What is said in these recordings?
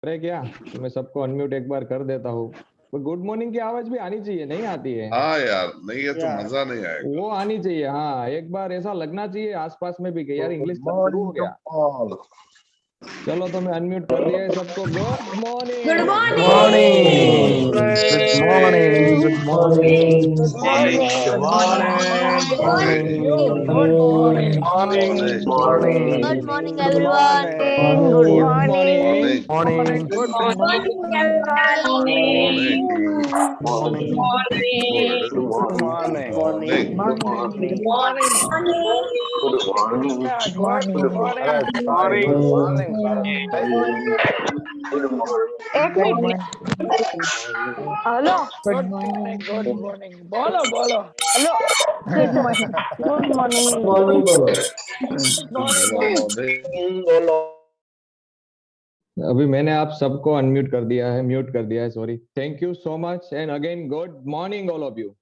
अरे क्या, तो मैं सबको अनम्यूट एक बार कर देता हूँ। तो गुड मॉर्निंग की आवाज भी आनी चाहिए, नहीं आती है? हाँ यार, नहीं है तो यार मजा नहीं आएगा। वो आनी चाहिए, हाँ। एक बार ऐसा लगना चाहिए आसपास में भी कि यार गुड इंग्लिश शुरू हो मॉर्निंग टू गया। ऑल। चलो, तो मैं अनम्यूट कर दिया है सबको। Good good morning. Morning. Good Good morning. Good morning. Good morning good good morning. Good morning morning good Morning. Morning good everyone. Morning good good morning. Morning. Morning Morning. Good morning everyone. Morning Morning. Good Good morning. Morning. Good morning Good morning. Good morning Good morning. Good Morning. Good एक minute. Hello. Good morning बोलो बोलो। Hello. Good morning. Good morning. morning. Morning बोलो। अभी मैंने आप सबको unmute कर दिया है, म्यूट कर दिया है, sorry. Thank you so much and again good morning all of you.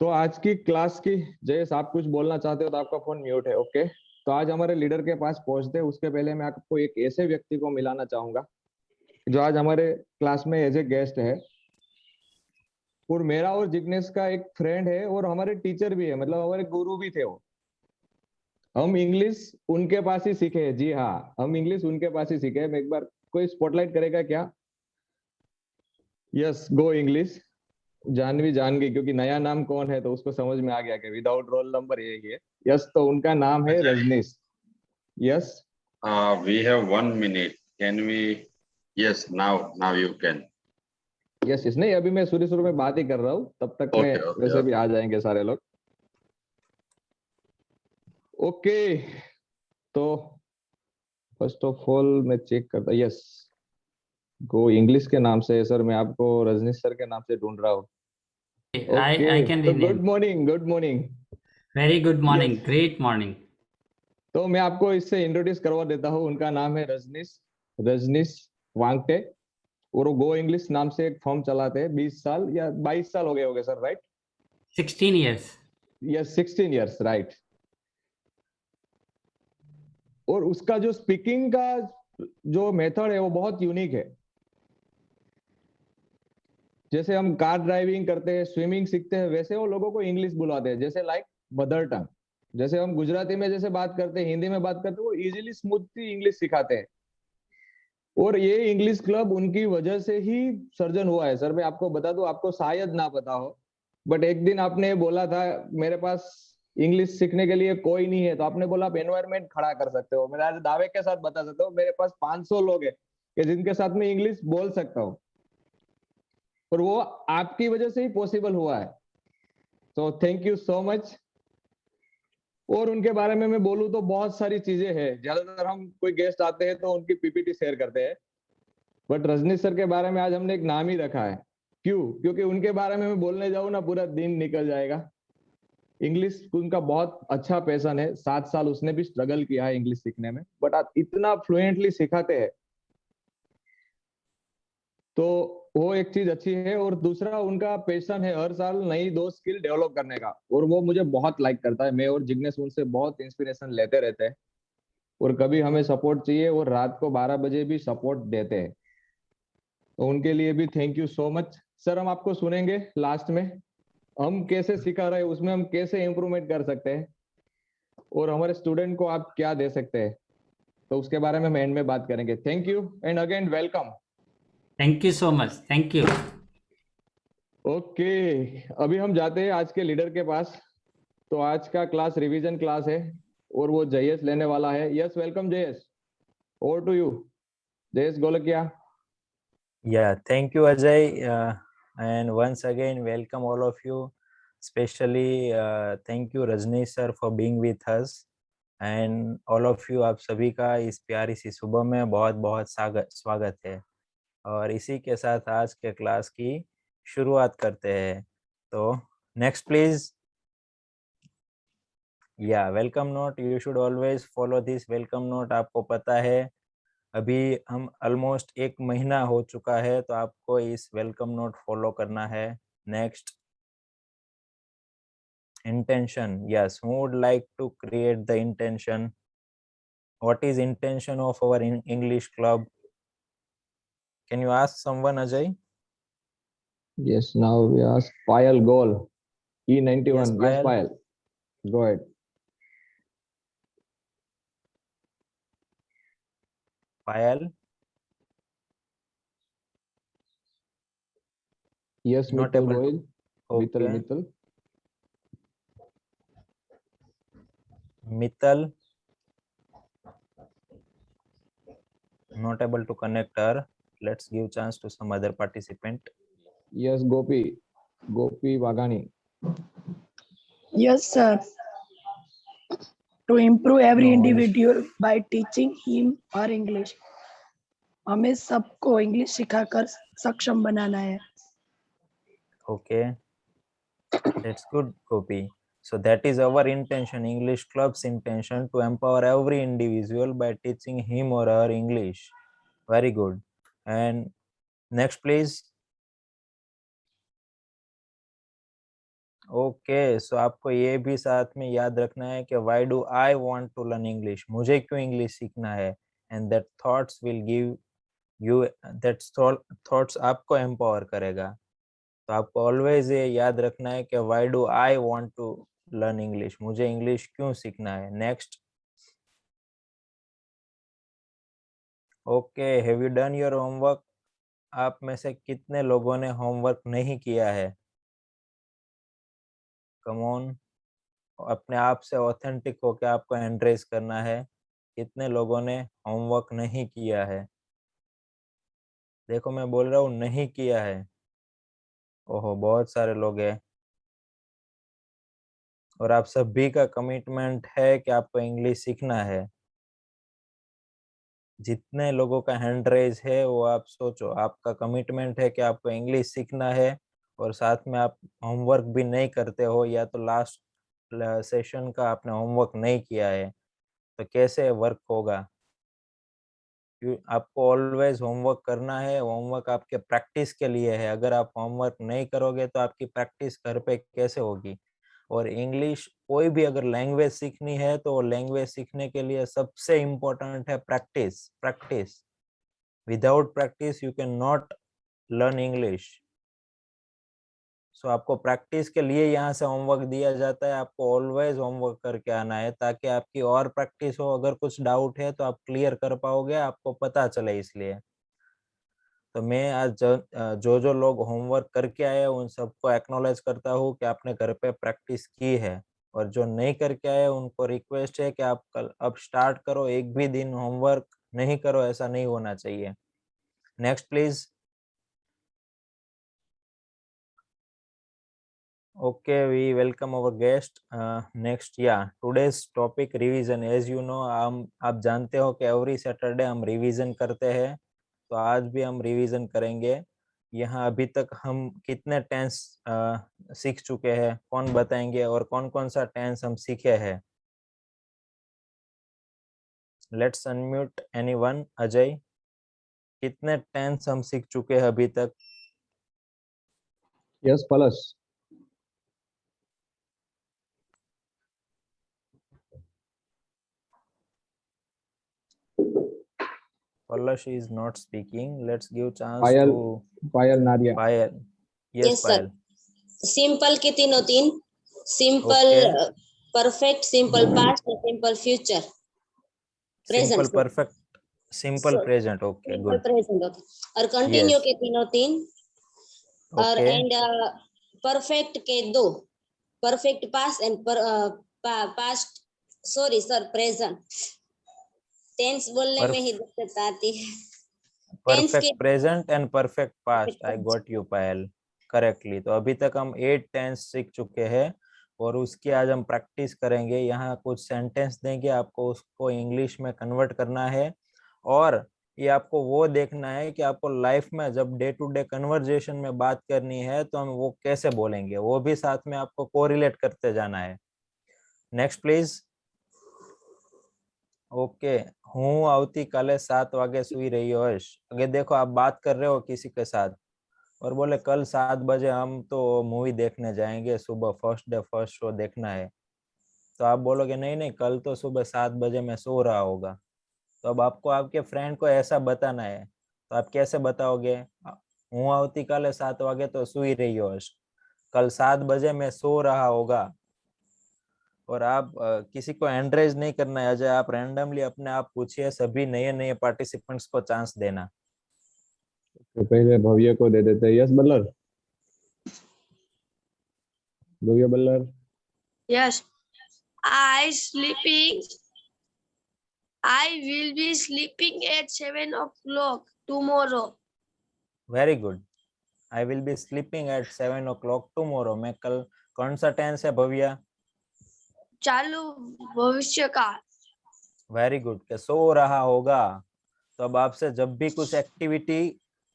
तो आज की क्लास की, जयेश आप कुछ बोलना चाहते हो तो आपका फोन म्यूट है, ओके। तो आज हमारे लीडर के पास पहुंचते हैं उसके पहले मैं आपको एक ऐसे व्यक्ति को मिलाना चाहूंगा जो आज हमारे क्लास में एज ए गेस्ट है। और मेरा और जिग्नेश का एक फ्रेंड है और हमारे टीचर भी है, मतलब हमारे गुरु भी थे वो। हम इंग्लिश उनके पास ही सीखे हैं। जी हाँ, हम इंग्लिश उनके पास ही सीखे हैं। मैं एक बार, कोई स्पॉटलाइट करेगा क्या? यस, गो इंग्लिश। जानवी जान गई, क्योंकि नया नाम कौन है तो उसको समझ में आ गया कि विदाउट रोल नंबर यही है। यस, तो उनका नाम है Rajneesh. Yes. We have 1 minute. Can we? Yes, now you can. Yes yes, नहीं अभी मैं शुरू में बात ही कर रहा हूँ, तब तक में Okay, okay, वैसे भी okay. आ जाएंगे सारे लोग। ओके, तो फर्स्ट ऑफ ऑल मैं चेक करता। यस, गो इंग्लिश के नाम से सर, मैं आपको रजनीश सर के नाम से ढूंढ रहा हूँ। ओके, I can तो rename. Good morning, good morning. Very good morning. Yes. Great morning. तो मैं आपको इससे इंट्रोड्यूस करवा देता हूँ। उनका नाम है रजनीश, रजनीश वांगटे। और वो गो इंग्लिश नाम से एक फॉर्म चलाते हैं। 20 साल या 22 साल हो गए होंगे sir, right? 16 years. Yes, 16 years, right. और उसका जो स्पीकिंग का जो मेथड है वो बहुत यूनिक है। जैसे हम कार ड्राइविंग करते हैं, स्विमिंग सीखते हैं, वैसे वो लोगों को इंग्लिश बुलाते हैं, जैसे लाइक मदर टंग। जैसे हम गुजराती में जैसे बात करते हैं, हिंदी में बात करते हैं, वो इजीली स्मूथली इंग्लिश सिखाते हैं। और ये इंग्लिश क्लब उनकी वजह से ही सर्जन हुआ है सर। मैं आपको बता दूं, आपको शायद ना पता हो, बट एक दिन आपने बोला था मेरे पास इंग्लिश सीखने के लिए कोई नहीं है, तो आपने बोला आप एनवायरमेंट खड़ा कर सकते हो। मैं आज दावे के साथ बता सकता हूँ, मेरे पास 500 लोग हैं कि जिनके साथ मैं इंग्लिश बोल सकता हूँ। और वो आपकी वजह से ही पॉसिबल हुआ है। तो थैंक यू सो मच। और उनके बारे में मैं बोलूं तो बहुत सारी चीजें हैं। ज्यादातर हम कोई गेस्ट आते हैं तो उनकी पीपीटी शेयर करते हैं, बट रजनीश सर के बारे में आज हमने एक नाम ही रखा है। क्यों? क्योंकि उनके बारे में मैं बोलने जाऊं ना, पूरा दिन निकल जाएगा। इंग्लिश उनका बहुत अच्छा पैशन है। 7 साल उसने भी स्ट्रगल किया है इंग्लिश सीखने में, बट आप इतना फ्लुएंटली सिखाते हैं, तो वो एक चीज अच्छी है। और दूसरा, उनका पैशन है हर साल नई 2 स्किल डेवलप करने का, और वो मुझे बहुत लाइक करता है। मैं और जिग्नेश उनसे बहुत इंस्पिरेशन लेते रहते हैं, और कभी हमें सपोर्ट चाहिए और रात को 12 बजे भी सपोर्ट देते हैं। तो उनके लिए भी thank you so much sir. हम आपको सुनेंगे लास्ट में, हम कैसे सिखा रहे हैं, उसमें हम कैसे इम्प्रूवमेंट कर सकते हैं, और हमारे स्टूडेंट को आप क्या दे सकते हैं, तो उसके बारे में हम एंड में बात करेंगे। Thank you and again welcome. Thank you so much. Thank you. Okay, अभी हम जाते हैं आज के लीडर के पास। तो आज का क्लास रिवीजन क्लास है, और वो जयेश लेने वाला है। Yes, welcome Jayesh, over to you. Jayesh Golakiya. Yeah, thank you, Ajay. And once again, welcome all of you. Especially, thank you, Rajneesh sir, for being with us. And all of you, आप सभी का इस प्यारी सी सुबह में बहुत बहुत स्वागत है। और इसी के साथ आज के क्लास की शुरुआत करते हैं। तो नेक्स्ट प्लीज। या welcome note, you should always follow this welcome note. आपको पता है अभी हम ऑलमोस्ट 1 महीना हो चुका है, तो आपको इस वेलकम नोट फॉलो करना है। Next, intention. Yes, who would like to create the intention? what is intention of our English club? Can you ask someone, Ajay? Yes, now we ask Payal Gol, E91. Yes, Yes, Payal. Payal. Go ahead. Payal, Yes, not Mittal able to. Goyal. Okay. Mittal. Mittal, not able to connect her. Let's give chance to some other participant. Yes, Gopi. Gopi Wagani. Yes, sir. To improve every No, individual by teaching him or English. हमें सबको English सिखाकर सक्षम बनाना है. Okay, that's good, Gopi. So that is our intention, English Club's intention, to empower every individual by teaching him or her English. Very good. And next, please. Okay so आपको ये भी साथ में याद रखना है कि why do I want to learn English, मुझे क्यों इंग्लिश सीखना है. And that thoughts will give you, that thoughts आपको एम्पावर करेगा. तो आपको ऑलवेज ये याद रखना है कि why do I want to learn English, मुझे इंग्लिश क्यों सीखना है. Next. Okay, have you done your homework? आप में से कितने लोगों ने होमवर्क नहीं किया है? कम ऑन, अपने आप से ऑथेंटिक होकर आपको एंड्रेस करना है. कितने लोगों ने होमवर्क नहीं किया है? देखो मैं बोल रहा हूँ नहीं किया है. ओहो, बहुत सारे लोग हैं. और आप सभी का कमिटमेंट है कि आपको इंग्लिश सीखना है. जितने लोगों का हैंड रेज है वो आप सोचो, आपका कमिटमेंट है कि आपको इंग्लिश सीखना है और साथ में आप होमवर्क भी नहीं करते हो, या तो लास्ट सेशन का आपने होमवर्क नहीं किया है, तो कैसे वर्क होगा. आपको ऑलवेज होमवर्क करना है. होमवर्क आपके प्रैक्टिस के लिए है. अगर आप होमवर्क नहीं करोगे तो आपकी प्रैक्टिस घर पे कैसे होगी. और इंग्लिश, कोई भी अगर लैंग्वेज सीखनी है तो लैंग्वेज सीखने के लिए सबसे इम्पोर्टेंट है practice. Practice, without practice you can not learn English. So आपको प्रैक्टिस के लिए यहाँ से होमवर्क दिया जाता है. आपको ऑलवेज होमवर्क करके आना है ताकि आपकी और प्रैक्टिस हो. अगर कुछ डाउट है तो आप क्लियर कर पाओगे, आपको पता चले. इसलिए तो मैं आज जो जो लोग होमवर्क करके आए उन सबको एक्नॉलेज करता हूँ कि आपने घर पे प्रैक्टिस की है. और जो नहीं करके आए उनको रिक्वेस्ट है कि आप कल अब स्टार्ट करो. एक भी दिन होमवर्क नहीं करो, ऐसा नहीं होना चाहिए. Next please. Okay, we welcome our guest. Next, yeah, today's topic revision. As you know, आप जानते हो कि every Saturday हम रिवीजन करते हैं. तो आज भी हम रिवीजन करेंगे. यहाँ अभी तक हम कितने टेंस सीख चुके हैं, कौन बताएंगे, और कौन कौन सा टेंस हम सीखे हैं. Let's unmute anyone. अजय, कितने टेंस हम सीख चुके हैं अभी तक? Yes, Palas. Palash is not speaking. Let's give chance Payal. to Payal Nadia. Payal. Yes, Yes, sir. Payal. Simple के तीनों तीन, simple Okay. Perfect, simple past और simple future Simple present. perfect, simple Sorry. present. Okay, simple good. Present. Okay. और continue Yes. के तीनों तीन. और Okay. And perfect के दो, perfect past and past, sorry sir, present. Tense बोलने में ही दिक्कत आती है. टेंस Perfect के present and perfect past. I Perfect. got you, Payal. Correctly. तो अभी तक हम 8 टेंस सीख चुके हैं और उसकी आज हम प्रैक्टिस करेंगे. यहाँ कुछ सेंटेंस देंगे आपको, उसको इंग्लिश में कन्वर्ट करना है. और ये आपको वो देखना है कि आपको लाइफ में जब डे टू डे कन्वर्जेशन में बात करनी है तो हम वो कैसे बोलेंगे, वो भी साथ में आपको कोरिलेट करते जाना है. Next please. ओके. હું આવતીકાલે 7 વાગે સુઈ રહ્યો હોઈશ. अगर देखो आप बात कर रहे हो किसी के साथ और बोले कल 7 बजे हम तो मूवी देखने जाएंगे, सुबह फर्स्ट डे फर्स्ट शो देखना है. तो आप बोलोगे नहीं नहीं, कल तो सुबह 7 बजे मैं सो रहा होगा. तो अब आपको आपके फ्रेंड को ऐसा बताना है, तो आप कैसे बताओगे? હું આવતીકાલે 7 વાગે तो सुई रही होश, कल 7 बजे मैं सो रहा होगा। और आप किसी को एंड्रेज नहीं करना है अजय, आप रैंडमली अपने आप पूछिए, सभी नए नए पार्टिसिपेंट्स को चांस देना। तो पहले भव्य को दे देते हैं। Yes बल्लर, Bhavya बल्लर। Yes, I will be sleeping at 7 o'clock tomorrow. Very good. I will be sleeping at 7 o'clock tomorrow. मैं कल, कौन सा टेंस है भव्या? चालू भविष्य काल। वेरी गुड, के सो रहा होगा। तो अब आपसे जब भी कुछ एक्टिविटी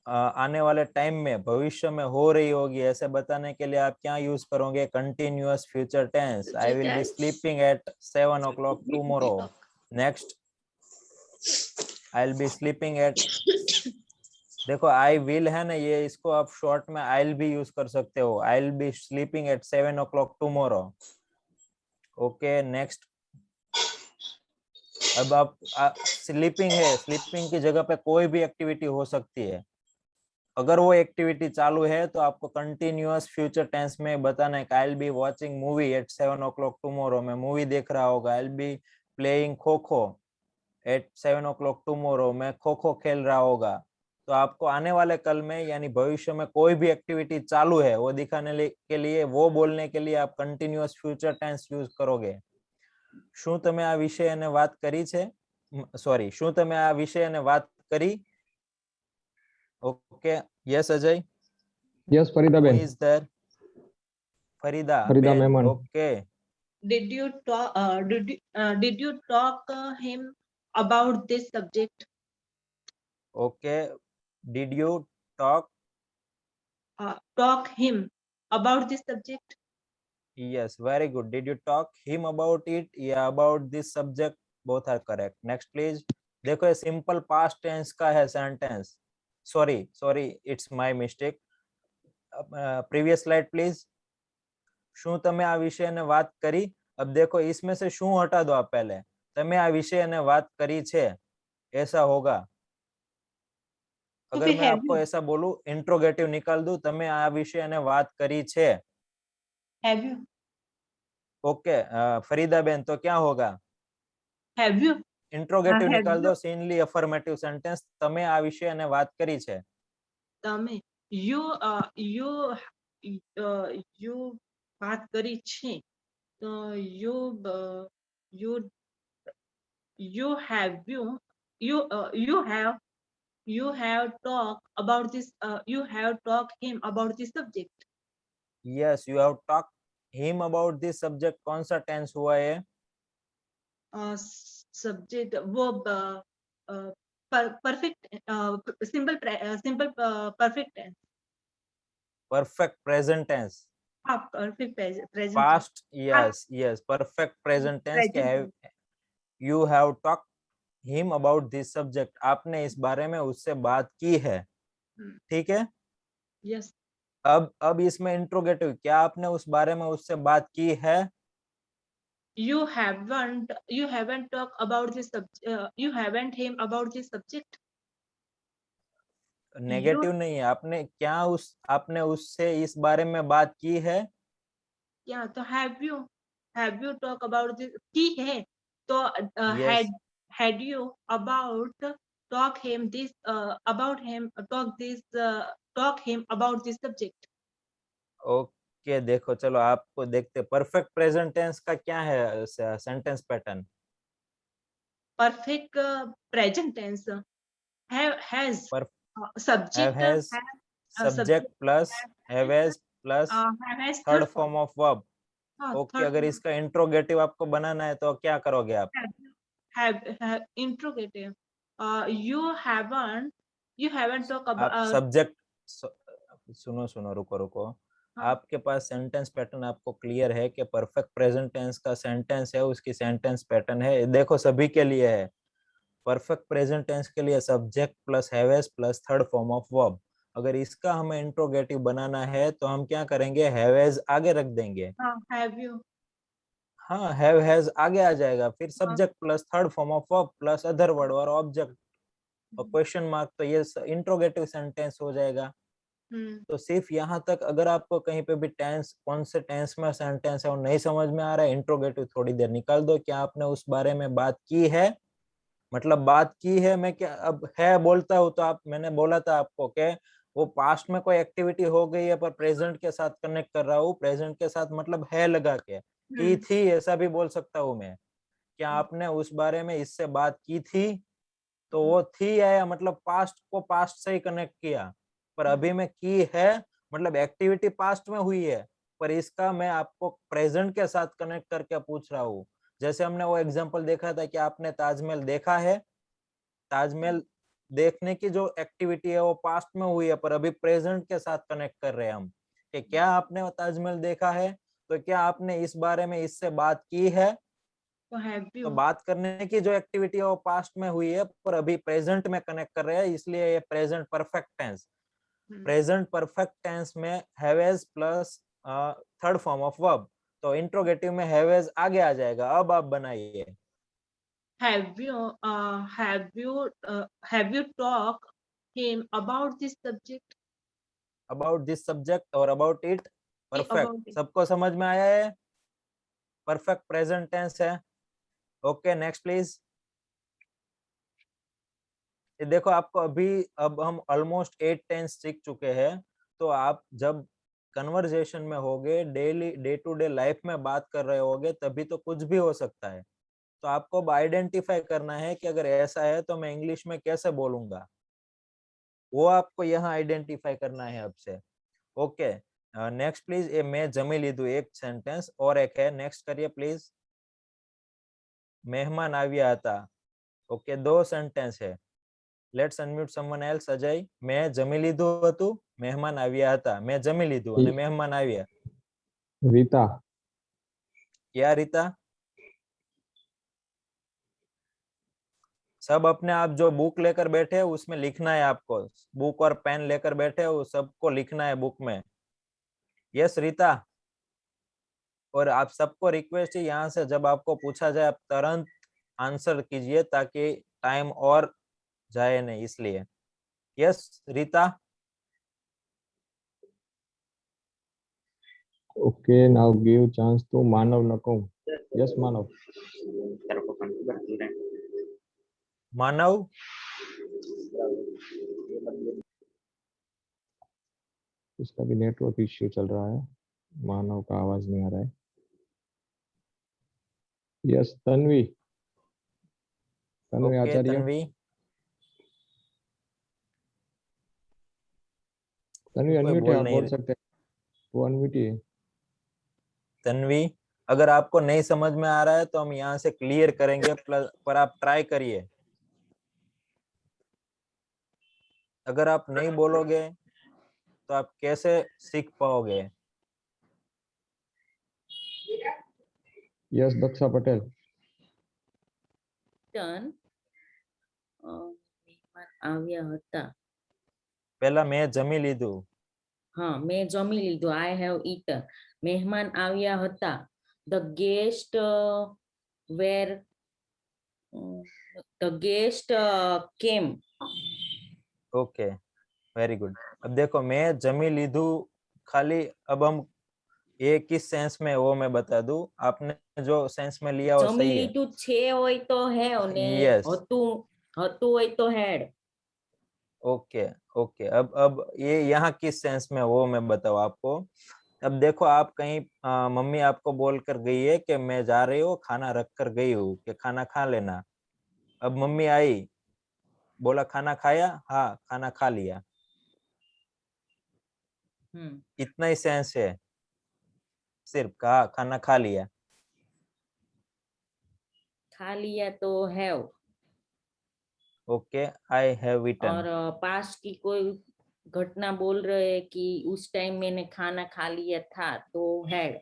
आने वाले टाइम में भविष्य में हो रही होगी, ऐसे बताने के लिए आप क्या यूज करोगे? Continuous future tense. I will be sleeping at 7 o'clock tomorrow. Next, I will be sleeping at, देखो आई विल है ना, ये इसको आप शॉर्ट में आई विल भी यूज कर सकते हो। आई will be sleeping at 7 o'clock tomorrow. Okay, next. अब आप स्लीपिंग है, स्लीपिंग की जगह पे कोई भी एक्टिविटी हो सकती है। अगर वो एक्टिविटी चालू है तो आपको कंटिन्यूअस फ्यूचर टेंस में बताना है। I will be watching movie at 7 o'clock tomorrow. मैं मूवी देख रहा होगा। आई will be playing kho kho eight 7 o'clock tomorrow. मैं खो खो खेल रहा होगा। तो आपको आने वाले कल में यानी भविष्य में कोई भी एक्टिविटी चालू है वो दिखाने के लिए, वो बोलने के लिए आप कंटिन्यूअस फ्यूचर टेंस यूज करोगे। શું તમે આ વિષયને વાત કરી છે? સોરી, શું તમે આ વિષયને વાત કરી? Okay, yes Ajay? Yes Farida Who ben. is there? Farida Farida ben, Memon. Okay. Did you talk him about this subject? Okay, did you talk? Talk him about this subject? Yes, very good. Did you talk him about it? Yeah, about this subject. Both are correct. Next please। देखो ये simple past tense का है sentence. Sorry, it's my mistake. Previous slide please. શું તમે આ વિષયને વાત કરી? अब देखो इसमें से શું हटा दो आप पहले। તમે આ વિષયને વાત કરી છે, ऐसा होगा। अगर मैं आपको ऐसा बोलूं, इंट्रोगेटिव निकाल दूं, તમે આ વિષયને વાત કરી છે। Have you? Okay, Farida Ben, तो क्या होगा? Have you? इंट्रोगेटिव have निकाल you? दो, सीनली अफर्मेटिव सेंटेंस। તમે આ વિષયને વાત કરી છે। તમે you વાત કરી છે તો you have talked about this, you have talked him about this subject. Yes, you have talk him about this subject. कौन सा टेंस हुआ है? सब्जेक्ट वो perfect, simple perfect tense. Perfect present tense. Perfect present. Past, yes, perfect present tense के you have talk him about this subject. आपने इस बारे में उससे बात की है, ठीक है? यस। अब इसमें इंट्रोगेटिव, क्या आपने उस बारे में उससे बात की है? You haven't talked about this subject, you haven't him about this subject. Negative नहीं है, आपने उससे इस बारे में बात की है। क्या तो have you talk about this की है तो Yes. had you about talk him this about him talk him about this subject. Okay, देखो चलो आपको देखते, परफेक्ट प्रेजेंट टेंस का क्या है sentence pattern? Perfect present tense has subject plus have has plus third form of verb. Okay, अगर इसका interrogative आपको बनाना है तो क्या करोगे आप? have interrogative, you haven't talk about subject, सुनो रुको। आपके पास सेंटेंस पैटर्न आपको क्लियर है कि परफेक्ट प्रेजेंट टेंस का सेंटेंस है, उसकी सेंटेंस पैटर्न है। देखो सभी के लिए है। परफेक्ट प्रेजेंट टेंस के लिए subject plus have has plus third form of verb. अगर इसका हमें इंट्रोगेटिव बनाना है तो हम क्या करेंगे? हैव हैज आगे रख देंगे। have you। हाँ, हैव हैज आगे आ जाएगा, फिर subject plus third form of verb plus other word और ऑब्जेक्ट और क्वेश्चन मार्क, तो ये इंट्रोगेटिव सेंटेंस हो जाएगा। तो सिर्फ यहाँ तक अगर आपको कहीं पे भी टेंस, कौन से टेंस में सेंटेंस है वो नहीं समझ में आ रहा है, इंट्रोगेटिव थोड़ी देर निकाल दो, क्या आपने उस बारे में बात की है, मतलब बात की है। मैं क्या अब है बोलता हूँ तो आप, मैंने बोला था आपको कि वो पास्ट में कोई एक्टिविटी हो गई है पर प्रेजेंट के साथ कनेक्ट कर रहा हूँ, प्रेजेंट के साथ मतलब है लगा के, की थी ऐसा भी बोल सकता हूँ मैं। क्या आपने उस बारे में इससे बात की थी, तो वो थी आया मतलब पास्ट को पास्ट से ही कनेक्ट किया, पर अभी में की है मतलब एक्टिविटी पास्ट में हुई है, पर इसका मैं आपको प्रेजेंट के साथ कनेक्ट करके पूछ रहा हूँ। जैसे हमने वो एग्जांपल देखा था कि आपने ताजमहल देखा है, ताजमहल देखने की जो एक्टिविटी है वो पास्ट में हुई है, पर अभी प्रेजेंट के साथ कनेक्ट कर रहे हैं हम कि क्या आपने वो ताजमहल देखा है, तो क्या आपने इस बारे में इससे बात की है। तो have तो you? बात करने की जो एक्टिविटी है वो पास्ट में हुई है, पर अभी प्रेजेंट में कनेक्ट कर रहे हैं, इसलिए ये present perfect tense. Present perfect tense में haves plus third form of verb, तो इंट्रोगेटिव में हैवेज आगे आ जाएगा। अब आप बनाइए। Have you talked him about this subject? About this subject और about it perfect, About it. सबको समझ में आया है, परफेक्ट प्रेजेंट टेंस है। Okay, next please. ये देखो आपको अभी, अब हम ऑलमोस्ट 8 टेंस सीख चुके हैं, तो आप जब कन्वर्जेशन में होगे, daily day to day life में बात कर रहे होगे, तभी तो कुछ भी हो सकता है। तो आपको अब आइडेंटिफाई करना है कि अगर ऐसा है तो मैं इंग्लिश में कैसे बोलूंगा, वो आपको यहाँ आइडेंटिफाई करना है अब से। Okay, next please. ये मैं जमी लीधु एक सेंटेंस, और एक है, नेक्स्ट करिए प्लीज। मेहमान આવ્યા હતા। ओके, 2 सेंटेंस है। Let's unmute someone else. Ajay, मैं जमी લીધું હતું, મહેમાન આવ્યા હતા। मैं जमी લીધું અને મહેમાન આવ્યા। रीता। क्या रीता? सब अपने आप जो बुक लेकर बैठे हैं उसमें लिखना है आपको, बुक और पेन लेकर बैठे हो सबको लिखना है बुक में। यस रीता। और आप सबको रिक्वेस्ट है, यहाँ से जब आपको पूछा जाए आप तुरंत आंसर कीजिए ताकि टाइम और जाए नहीं, इसलिए। Yes Rita. Okay, now give chance to Manav Nakum. Yes Manav. Manav, उसका भी नेटवर्क इश्यू चल रहा है, मानव का आवाज नहीं आ रहा है। यस तन्वी। तन्वी ओके आचार्य। तन्वी। तन्वी कोई अनम्यूट है, बोल आप नहीं बोल सकते हैं, वो अनम्यूट ही है। तन्वी, अगर आपको नहीं समझ में आ रहा है तो हम यहाँ से क्लियर करेंगे, प्लस पर आप ट्राई करिए। अगर आप नहीं बोलोगे तो आप कैसे सीख पाओगे? यस दक्षा पटेल। ટર્ન મહેમાન આવ્યા હતા। पहला मैं जमी લીધું। હા, મેં જમી લીધું, આઈ હેવ ઈટન। મહેમાન આવ્યા હતા, the guest were, the guest came. Okay, very good. अब देखो, मैं जमी लीधु खाली, अब हम ये किस सेंस में वो मैं बता दूं, आपने जो सेंस में लिया वो જમી सही है। લીધું છે હોય તો હેવ ને यस, હતું હતું હોય तो हैड। Okay okay. अब ये यहाँ किस सेंस में वो मैं बताऊँ आपको। अब देखो, आप कहीं मम्मी आपको बोल कर गई है कि मैं जा रही हूँ, खाना रख कर गई हूँ कि खाना खा लेना। अब मम्मी आई, बोला खाना खाया, हाँ खाना खा लिया, इतना ही सेंस है, सिर्फ कहा खाना खा लिया। खा लिया तो have. Okay, I have eaten. और पास्ट की कोई घटना बोल रहे कि उस टाइम मैंने खाना खा लिया था तो हैड।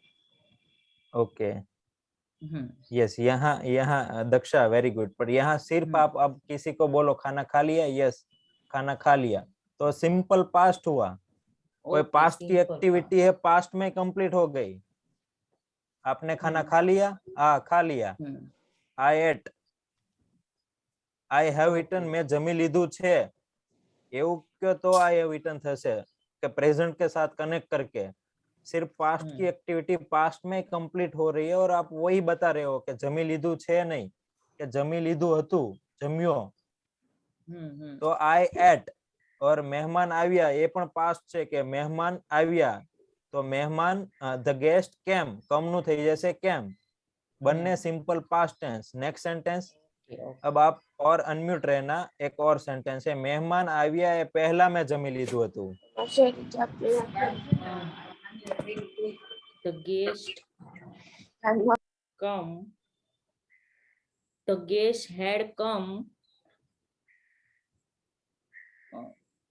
ओके, यस, यहाँ यहाँ दक्षा वेरी गुड। पर यहाँ सिर्फ आप अब किसी को बोलो खाना खा लिया, यस खाना खा लिया, तो सिंपल पास्ट हुआ। कोई पास्ट की एक्टिविटी है, पास्ट में कंप्लीट हो गई। आपने खाना खा लिया? खा लिया. I ate. I have eaten. મેં જમી લીધું છે. એવું કે તો I have eaten થશે કે प्रेजेंट के साथ कनेक्ट करके सिर्फ पास्ट की एक्टिविटी पास्ट में कंप्लीट हो रही है और आप वही बता रहे हो कि जमी लीधું છે नहीं કે जमी લીધું હતું, જમ્યો. તો I ate. और मेहमान આવ્યા એ પણ પાસ્ટ છે કે મહેમાન આવ્યા. તો મહેમાન the guest came, કમ નું થઈ જશે came. બંને simple past tense. Next sentence. अब आप और अनम्यूट रहना. एक और सेंटेंस है, मेहमान આવ્યા એ પહેલા મેં જમી લીધું હતું. The guest come. The guest had come.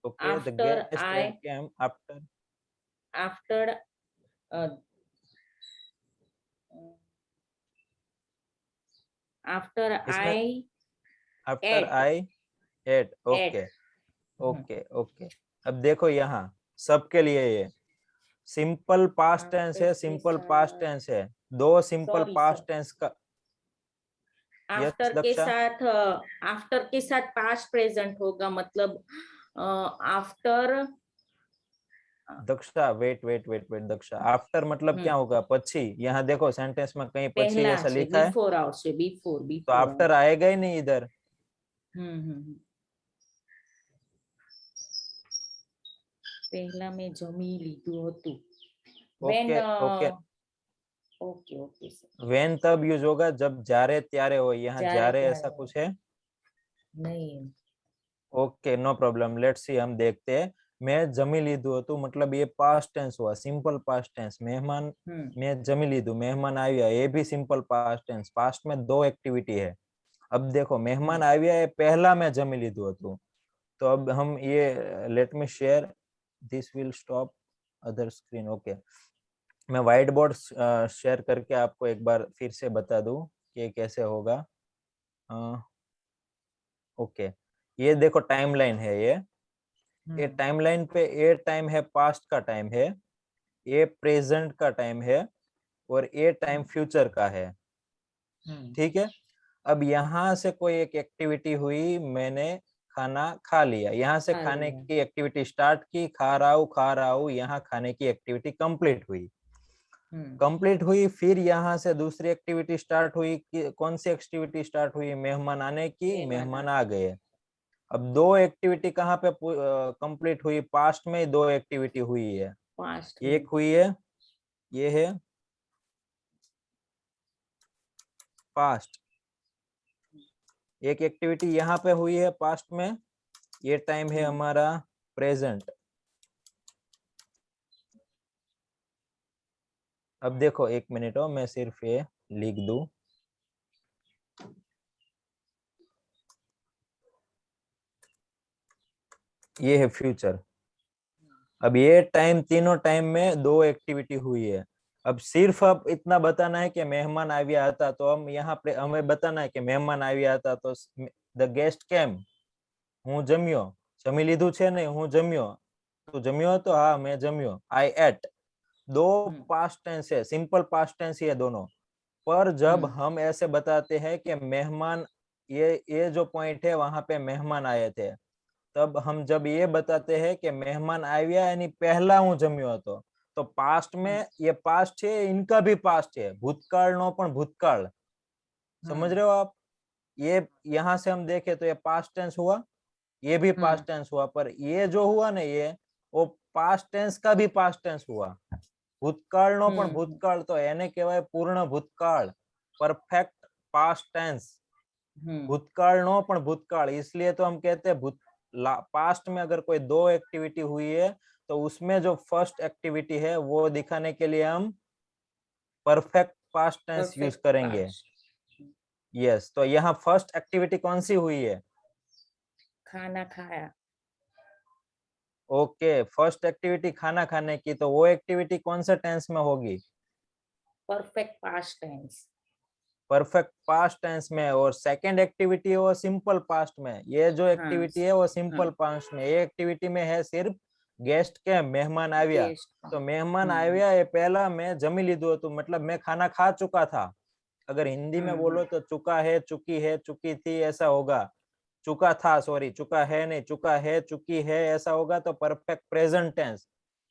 Okay, the After guest had came after. After इसमें I after ate. I ate. Okay. Okay okay. अब देखो यहाँ सबके लिए ये सिंपल पास्ट टेंस है, सिंपल पास्ट टेंस है. दो सिंपल पास्ट टेंस का आफ्टर के साथ पास्ट प्रेजेंट होगा. मतलब after. Daksha wait wait wait wait Daksha. After मतलब क्या होगा? पछी. यहाँ देखो सेंटेंस में कहीं पछी पहला ऐसा से, लिखा है बिफोर आउट से, बिफोर तो आफ्टर आएगा ही नहीं इधर. પહેલા મેં જમી લીધું હતું. Okay okay. Okay okay sir. When तब यूज होगा जब जारे त्यारे हो. यहाँ जारे जारे त्यारे ऐसा हो. कुछ है? नहीं. Okay no problem. Let's see. हम देखते हैं. मैं जमी લીધું હતું मतलब ये पास्ट टेंस हुआ, सिंपल पास्ट टेंस. मेहमान मैं जमी લીધું, मेहमान આવ્યા ये भी सिंपल पास्ट टेंस. पास्ट में दो एक्टिविटी है. अब देखो मेहमान આવ્યા એ પહેલા मैं जमी લીધું હતું. तो अब हम ये let me share. This will stop other screen. Okay. मैं व्हाइट बोर्ड शेयर करके आपको एक बार फिर से बता दूं कि कैसे होगा. ओके. ये देखो टाइमलाइन है. ये टाइमलाइन पे ये टाइम है पास्ट का टाइम है, ये प्रेजेंट का टाइम है और ये टाइम फ्यूचर का है. ठीक है. अब यहाँ से कोई एक एक्टिविटी हुई, मैंने खाना खा लिया. यहाँ से खाने की एक्टिविटी स्टार्ट की, खा रहा हूँ. यहाँ खाने की एक्टिविटी कंप्लीट हुई. फिर यहाँ से दूसरी एक्टिविटी स्टार्ट हुई. कौन सी एक्टिविटी स्टार्ट हुई? मेहमान आने की. मेहमान आ गए. अब दो एक्टिविटी कहाँ पे कंप्लीट हुई? पास्ट में दो एक्टिविटी हुई है. एक हुई है, ये है पास्ट. एक एक्टिविटी यहाँ पे हुई है पास्ट में. ये टाइम है हमारा प्रेजेंट. अब देखो एक मिनट हो, मैं सिर्फ ये लिख दूं. ये है फ्यूचर. अब ये टाइम, तीनों टाइम में दो एक्टिविटी हुई है. अब सिर्फ अब इतना बताना है कि मेहमान આવ્યા હતા. तो हम यहाँ पे हमें बताना है कि मेहमान આવ્યા હતા. तो द गेस्ट केम. હું જમ્યો. જમી લીધું છે નહીં, હું જમ્યો. તું જમ્યો હતો? हाँ मैं जम्यो. I ate. दो पास्ट टेंस है, सिंपल पास्ट टेंस है दोनों. पर जब हम ऐसे बताते हैं कि मेहमान, ये जो पॉइंट है वहां पे मेहमान आए थे, तब हम जब ये बताते हैं कि मेहमान આવ્યા यानी पहला હું જમ્યો હતો, तो पास्ट में ये पास्ट है, इनका भी पास्ट है. भूतकाल नो पण भूतकाल. समझ रहे हो आप? ये यहाँ से हम देखें तो ये पास्ट टेंस हुआ, ये भी पास्ट टेंस हुआ. पर ये जो हुआ ना, ये वो पास्ट टेंस का भी पास्ट टेंस हुआ. भूतकाल नो पण भूतकाल, तो એને કહેવાય પૂર્ણ ભૂતકાળ, परफेक्ट पास्ट टेंस. भूतकाल नो पण भूतकाल. इसलिए तो हम कहते हैं पास्ट में अगर कोई दो एक्टिविटी हुई है तो उसमें जो फर्स्ट एक्टिविटी है वो दिखाने के लिए हम परफेक्ट पास्ट टेंस यूज करेंगे. यस. तो यहाँ फर्स्ट एक्टिविटी कौन सी हुई है? खाना खाया. ओके. फर्स्ट एक्टिविटी खाना खाने की. तो वो एक्टिविटी कौन से टेंस में होगी? Perfect past tense. Perfect past tense में. और सेकंड एक्टिविटी है वो सिंपल पास्ट में. ये जो एक्टिविटी है वो सिंपल पास्ट में. ये एक्टिविटी में है सिर्फ गेस्ट કેમ મહેમાન આવ્યા Guest come. तो मेहमान हम्म। આવ્યા એ પહેલા मैं જમી લીધું હતું मतलब मैं खाना खा चुका था अगर हिंदी में बोलो तो चुका है चुकी थी ऐसा होगा चुका था सॉरी चुका है नहीं चुका है चुकी है ऐसा होगा तो परफेक्ट प्रेजेंट टेंस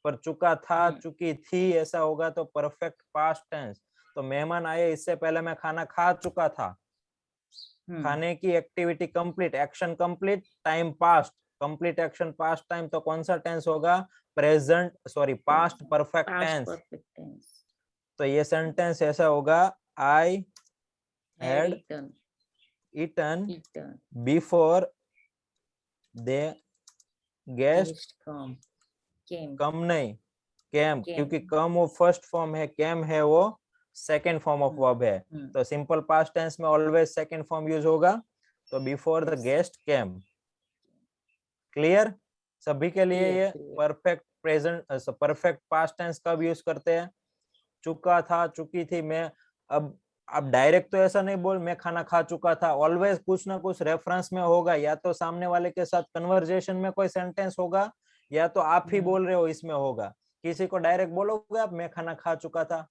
पर चुका था चुकी थी ऐसा होगा तो परफेक्ट पास्ट टेंस तो मेहमान आए इससे पहले मैं खाना खा चुका था खाने की activity complete action complete time past complete action past time तो कौन सा टेंस होगा present sorry past perfect Past tense perfect tense. तो ये सेंटेंस ऐसा होगा आई Had had eaten. eaten before the guest Guest come. Came. कम नहीं came Came. क्योंकि कम वो फर्स्ट फॉर्म है came है वो सेकेंड फॉर्म ऑफ वर्ब है तो सिंपल पास्ट टेंस में ऑलवेज सेकेंड फॉर्म यूज होगा तो before the guest came clear सभी के लिए Clear, ये clear. Perfect present perfect past tense कब यूज करते हैं चुका था चुकी थी मैं अब डायरेक्ट तो ऐसा नहीं बोल मैं खाना खा चुका था ऑलवेज कुछ ना कुछ रेफरेंस में होगा या तो सामने वाले के साथ कन्वर्जेशन में कोई सेंटेंस होगा या तो आप ही बोल रहे हो इसमें होगा किसी को डायरेक्ट बोलोगे आप मैं खाना खा चुका था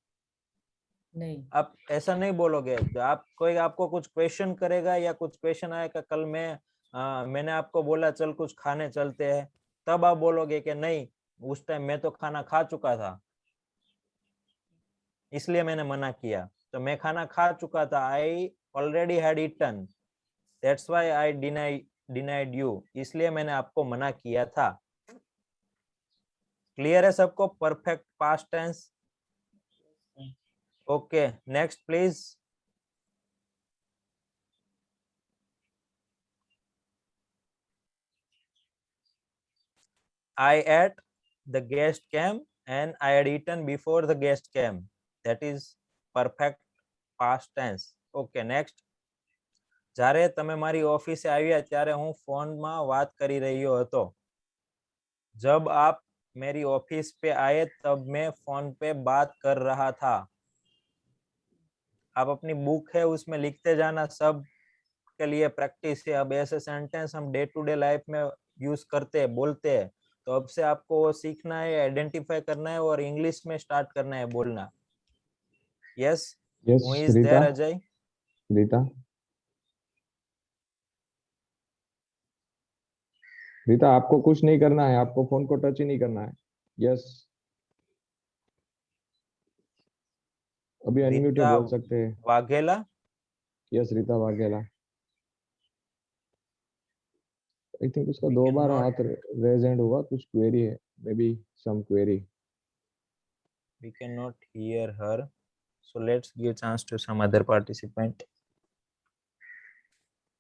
नहीं आप ऐसा नहीं बोलोगे आप कोई आपको कुछ क्वेश्चन करेगा या कुछ क्वेश्चन आएगा कल मैंने आपको बोला चल कुछ खाने चलते हैं तब आप बोलोगे कि नहीं उस टाइम मैं तो खाना खा चुका था इसलिए मैंने मना किया तो मैं खाना खा चुका था I already had eaten that's why I denied you इसलिए मैंने आपको मना किया था क्लियर है सबको perfect past tense okay next please I ate the guest came and I had eaten before the guest came that is perfect past tense okay next જ્યારે તમે મારી ઓફિસે આવ્યા ત્યારે હું ફોનમાં વાત કરી રહ્યો હતો जब आप मेरी ऑफिस पे आए तब मैं फोन पे बात कर रहा था आप अपनी बुक है उसमें लिखते जाना सब के लिए प्रैक्टिस है अब ऐसे सेंटेंस हम डे टू डे लाइफ में यूज करते हैं बोलते हैं तो अब से आपको वो सीखना है आइडेंटिफाई करना है और इंग्लिश में स्टार्ट करना है बोलना yes yes who is there Ajay Rita Rita आपको कुछ नहीं करना है आपको फोन को टच ही नहीं करना है यस अभी अनम्यूट रीता बोल सकते हैं Vaghela yes Rita Vaghela I think उसका We दो बार cannot- हाथ रेज हैंड हुआ कुछ क्वेरी है maybe some query we cannot hear her so let's give chance to some other participant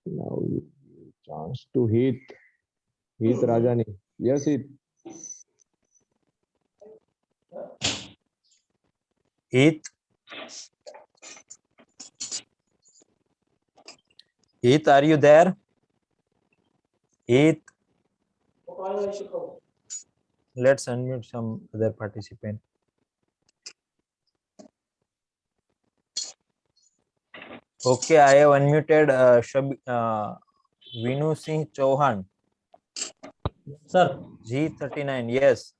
now chance to Heath Rajani yes Heath Heath are you there Heath let's unmute some other participant okay I have unmuted Vinu Singh Chauhan sir G39 yes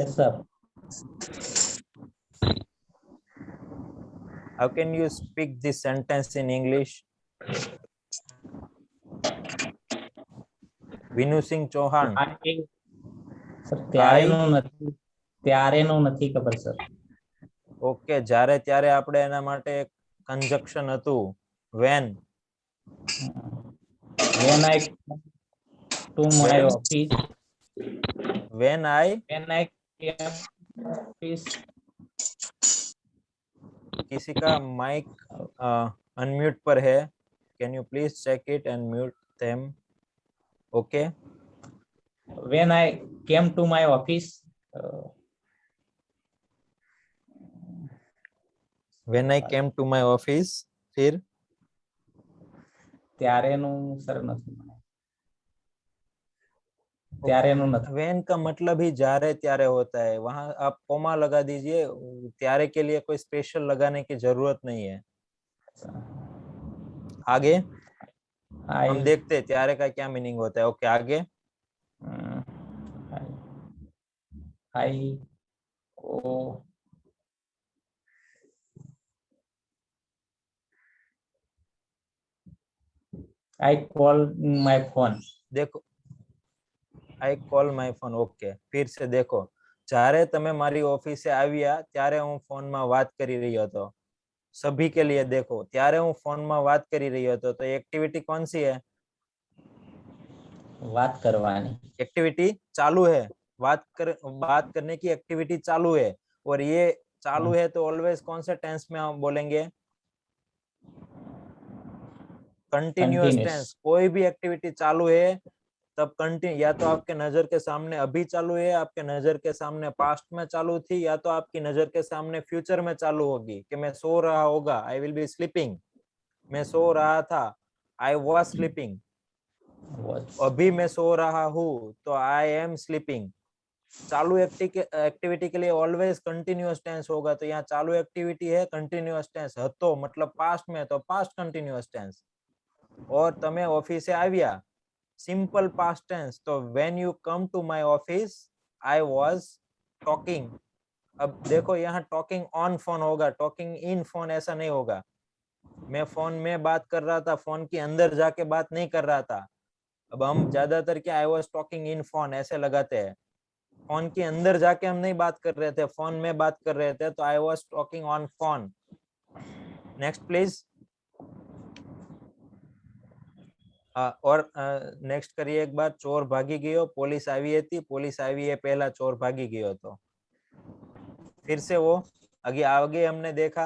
sir how can you speak this sentence in English Vinu Singh Chauhan sir ત્યારેનું નથી ખબર sir okay જ્યારે ત્યારે આપણે એના માટે એક conjunction હતું when I to my office when I came office किसी का माइक अनम्यूट पर है can you please check it and mute them okay when I came to my office when I came to my office फिर ત્યારેનું sir નથી ત્યારેનું નથી when का मतलब ही जारे त्यारे होता है वहां आप कोमा लगा दीजिए त्यारे के लिए कोई स्पेशल लगाने की जरूरत नहीं है आगे हम देखते हैं त्यारे का क्या मीनिंग होता है ओके आगे I oh, I call my phone. देखो I call my phone. Okay ફિર સે દેખો જ્યારે તમે મારી ઓફિસે આવ્યા ત્યારે હું ફોનમાં વાત કરી રહ્યો હતો सभी के लिए देखो ત્યારે હું ફોનમાં વાત કરી રહ્યો હતો તો एक्टिविटी कौन सी है बात करवानी. एक्टिविटी चालू है बात करने की एक्टिविटी चालू है और ये चालू है तो ऑलवेज कौन से टेंस में हम बोलेंगे कंटिन्यूअस टेंस कोई भी एक्टिविटी चालू है तब कंटिन्यू या तो आपके नजर के सामने अभी चालू है आपके नजर के सामने पास्ट में चालू थी या तो आपकी नजर के सामने फ्यूचर में चालू होगी कि मैं सो रहा होगा आई विल बी स्लीपिंग मैं सो रहा था आई वॉज स्लीपिंग अभी मैं सो रहा हूँ तो आई एम स्लीपिंग चालू एक्टिविटी के लिए ऑलवेज कंटिन्यूअस टेंस होगा तो यहाँ चालू एक्टिविटी है कंटिन्यूअस टेंस હતો मतलब पास्ट में तो पास्ट कंटिन्यूअस टेंस और तमे ऑफिसे આવ્યા सिंपल पास्ट टेंस तो when you come to my office I was talking अब देखो यहाँ टॉकिंग ऑन फोन होगा टॉकिंग इन फोन ऐसा नहीं होगा मैं फोन में बात कर रहा था फोन के अंदर जाके बात नहीं कर रहा था अब हम ज्यादातर क्या आई वाज टॉकिंग इन फोन ऐसे लगाते हैं फोन के अंदर जाके हम नहीं बात कर रहे थे फोन में बात कर रहे थे तो आई was talking on phone next please और नेक्स्ट करिए एक बार चोर भागी गयो पुलिस આવી હતી पुलिस આવી એ પહેલા चोर भागी गयो तो फिर से वो आगे हमने देखा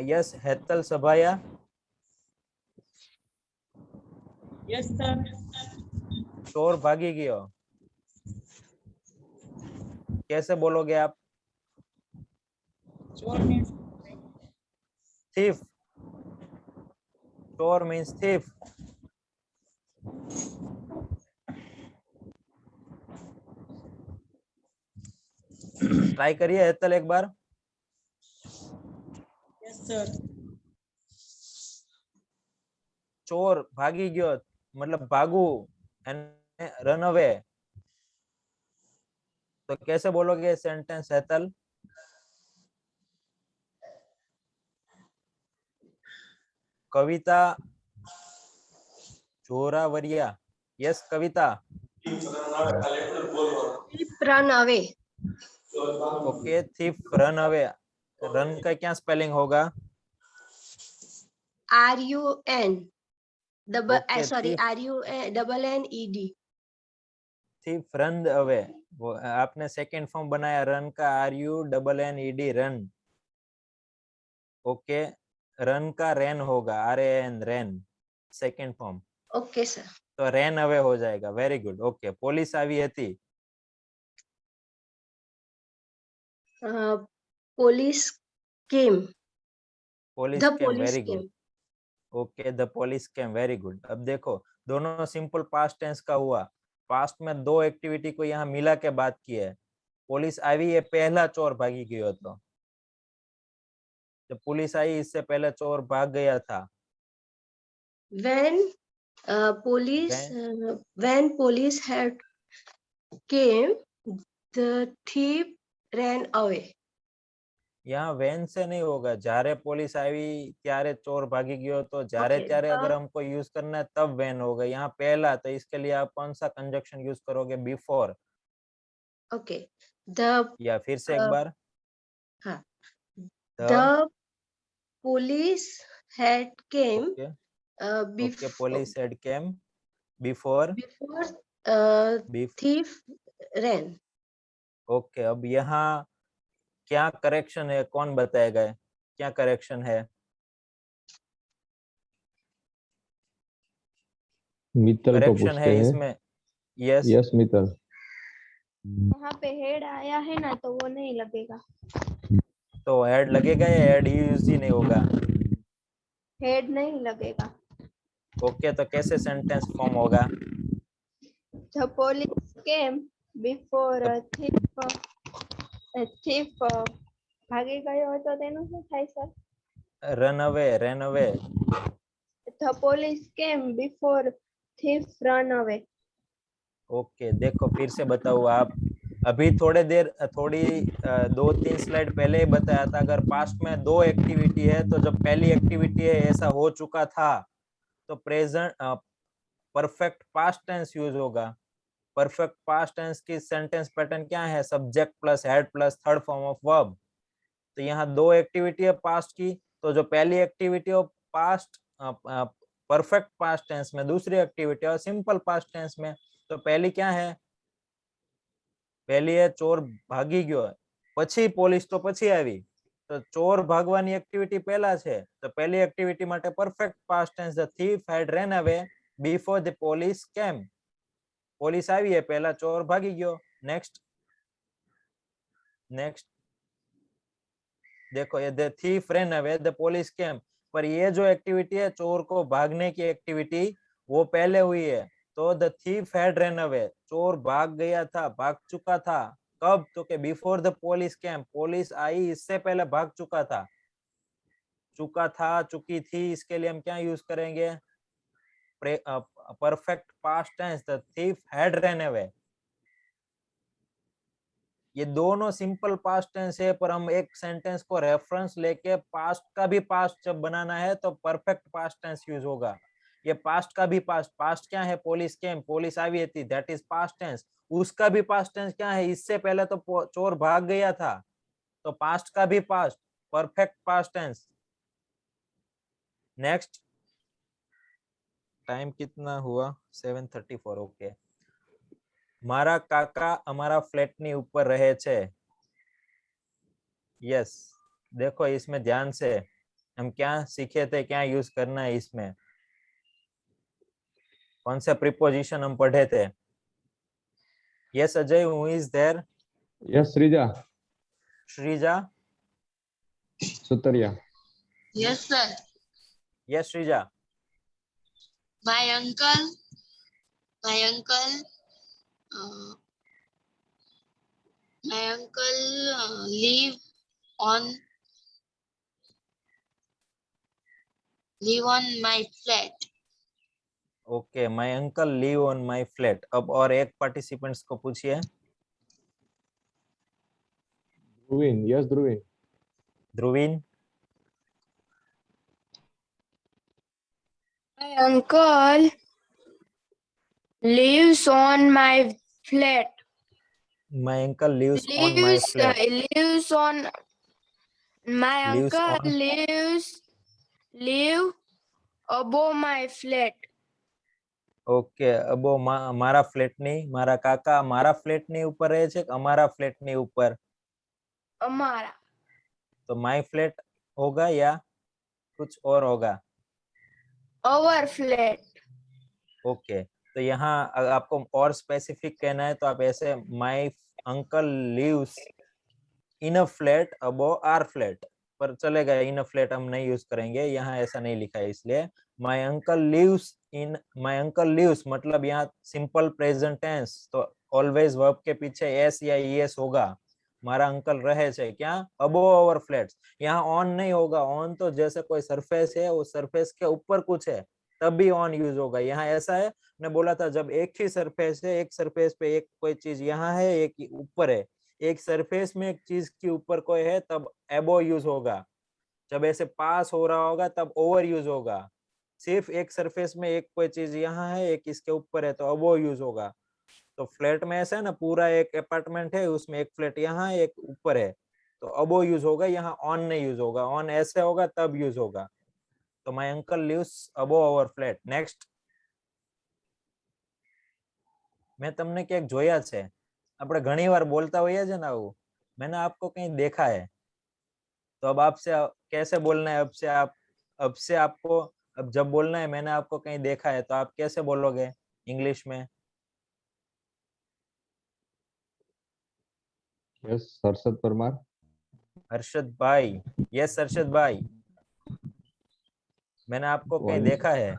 यस हेतल सभाया Yes, sir. चोर भागी गयो कैसे बोलोगे आप Chor means thief चोर means thief ट्राई करिए हेतल एक बार yes, sir. चोर भागी गयो मतलब भागू एंड रन अवे तो कैसे बोलोगे sentence Hetal Kavita Joravariya yes Kavita run away okay thief run away run का क्या स्पेलिंग होगा RUN double Okay, sorry thief. RUNNED thief run away वो आपने सेकंड फॉर्म बनाया रन का RUNNED रन ओके रन का रेन होगा RAN ran second form okay sir तो रेन अवे हो जाएगा वेरी गुड ओके पुलिस આવી હતી police came police the came police very came good okay the police came very good अब देखो दोनों सिंपल पास्ट टेंस का हुआ पास्ट में दो एक्टिविटी को यहाँ मिला के बात की है पुलिस आई ये पहला चोर भागी गयो तो जब पुलिस आई इससे पहले चोर भाग गया था when police had came the thief ran away यहाँ वेन से नहीं होगा जारे पुलिस आई त्यारे चोर भागी गयो तो जारे Okay, त्यारे the- अगर हमको यूज करना है तब वेन होगा यहाँ पहला तो इसके लिए आप कौन सा कंजक्शन यूज करोगे बिफोर okay the या फिर से एक बार हाँ the the police had came okay before police head came before thief ran okay अब यहाँ क्या करेक्शन है कौन बताएगा क्या करेक्शन है मित्तल को करेक्शन पूछते है हैं इसमें यस यस मित्तल यहाँ पे हेड आया है ना तो वो नहीं लगेगा तो हेड लगेगा या हेड यूज ही नहीं होगा हेड नहीं लगेगा ओके तो कैसे सेंटेंस फॉर्म होगा The police came before a thief ભાગી ગયો હતો તેનું શું થાય sir run away The police came before thief ran away okay देखो फिर से बताओ आप अभी थोड़ी 2-3 स्लाइड पहले ही बताया था, अगर पास्ट में 2 एक्टिविटी है तो जब पहली एक्टिविटी है ऐसा हो चुका था तो present perfect past tense use होगा। परफेक्ट पास्ट टेंस की सेंटेंस पैटर्न क्या है? Subject plus had plus third form of verb. तो यहाँ 2 एक्टिविटी है पास्ट की, तो जो पहली एक्टिविटी है पास्ट परफेक्ट पास्ट टेंस में, दूसरी एक्टिविटी है सिंपल पास्ट टेंस में। तो पहली क्या है? पहली है चोर भागी गयो, પછી પોલીસ તો પછી આવી, તો ચોર ભાગવાની એક્ટિવિટી પહેલા છે, તો પહેલી એક્ટિવિટી માટે perfect past tense the thief had ran away before the police came. Police આવી है પહેલા ચોર ભાગી ગયો। नेक्स्ट देखो ये the thief ran away the police came, पर ये जो एक्टिविटी है चोर को भागने की एक्टिविटी वो पहले हुई है। तो the thief had ran away, चोर भाग गया था, भाग चुका था। कब? तो के before the police came, police आई इससे पहले भाग चुका था। चुका था, चुकी थी, इसके लिए हम क्या यूज करेंगे? Perfect past tense, the thief had ran away। ये दोनों सिंपल पास्ट टेंस है, पर हम एक सेंटेंस को रेफरेंस लेके पास्ट का भी पास्ट जब बनाना है तो परफेक्ट पास्ट टेंस यूज होगा। ये पास्ट का भी पास्ट क्या है? पुलिस केम, पुलिस आई थी, दैट इज पास्ट टेंस। उसका भी पास्ट टेंस क्या है? इससे पहले तो चोर भाग गया था, तो पास्ट का भी past, perfect past tense. Next, time कितना हुआ? 7:34। ओके। मारा काका हमारा फ्लैट नी ऊपर रहे छे। यस, देखो इसमें ध्यान से हम क्या सीखे थे, क्या यूज करना है इसमें, कौन से प्रीपोजिशन हम पढ़े थे। Yes Ajay, who is there? Yes Shreeja. Shreeja. Sutariya. Yes, sir. Yes Shreeja. My uncle live on my flat. Okay, my uncle live on my flat. अब और एक पार्टिसिपेंट्स को पूछिए। Dhruvin. Yes Dhruvin. Dhruvin. My uncle lives on my flat. My uncle lives on my flat. Lives on. My Lives uncle on. live above my flat. Okay, above મારા flat ની, મારા કાકા મારા ફ્લેટ ની ઉપર રહે છે કે અમારા ફ્લેટ ની ઉપર? Amara. तो माय फ्लैट होगा या कुछ और होगा? Our flat. ओके, तो यहाँ आपको और स्पेसिफिक कहना है तो आप ऐसे, my uncle lives in a flat above our flat, पर चलेगा, इन अ फ्लैट हम नहीं यूज करेंगे, यहाँ ऐसा नहीं लिखा है इसलिए। My uncle lives in, my uncle lives मतलब यहाँ सिंपल प्रेजेंट टेंस, तो ऑलवेज वर्ब के पीछे एस या ईएस होगा। मारा अंकल रहे छे क्या? Above our flats. यहाँ ऑन नहीं होगा, ऑन तो जैसे कोई सरफेस है, वो सरफेस के ऊपर कुछ है तब भी ऑन यूज होगा। यहाँ ऐसा है, मैंने बोला था जब एक ही सरफेस है, एक सरफेस पे एक कोई चीज यहाँ है, एक ऊपर है, एक सरफेस में एक चीज के ऊपर कोई है तब एबो यूज होगा। जब ऐसे पास हो रहा होगा तब ओवर यूज होगा। सिर्फ एक सरफेस में एक कोई चीज यहाँ है, एक इसके ऊपर है, तो अबो यूज होगा। तो फ्लैट में ऐसा है ना, पूरा एक अपार्टमेंट है, उसमें एक फ्लैट यहाँ है, एक ऊपर है, तो अबो यूज होगा, यहाँ ऑन नहीं यूज होगा। ऑन ऐसे होगा तब यूज होगा। तो my uncle lives above our flat. Next, मैं તમને ક્યાંક જોયા છે, આપણે ઘણીવાર બોલતા હોઈએ છે ને આવું, मैंने आपको कहीं देखा है, तो अब आपसे कैसे बोलना है? अब से आपको, अब जब बोलना है मैंने आपको कहीं देखा है, तो आप कैसे बोलोगे इंग्लिश में? यस हर्षद परमार। हर्षद भाई। यस हर्षद भाई, मैंने आपको कहीं देखा है।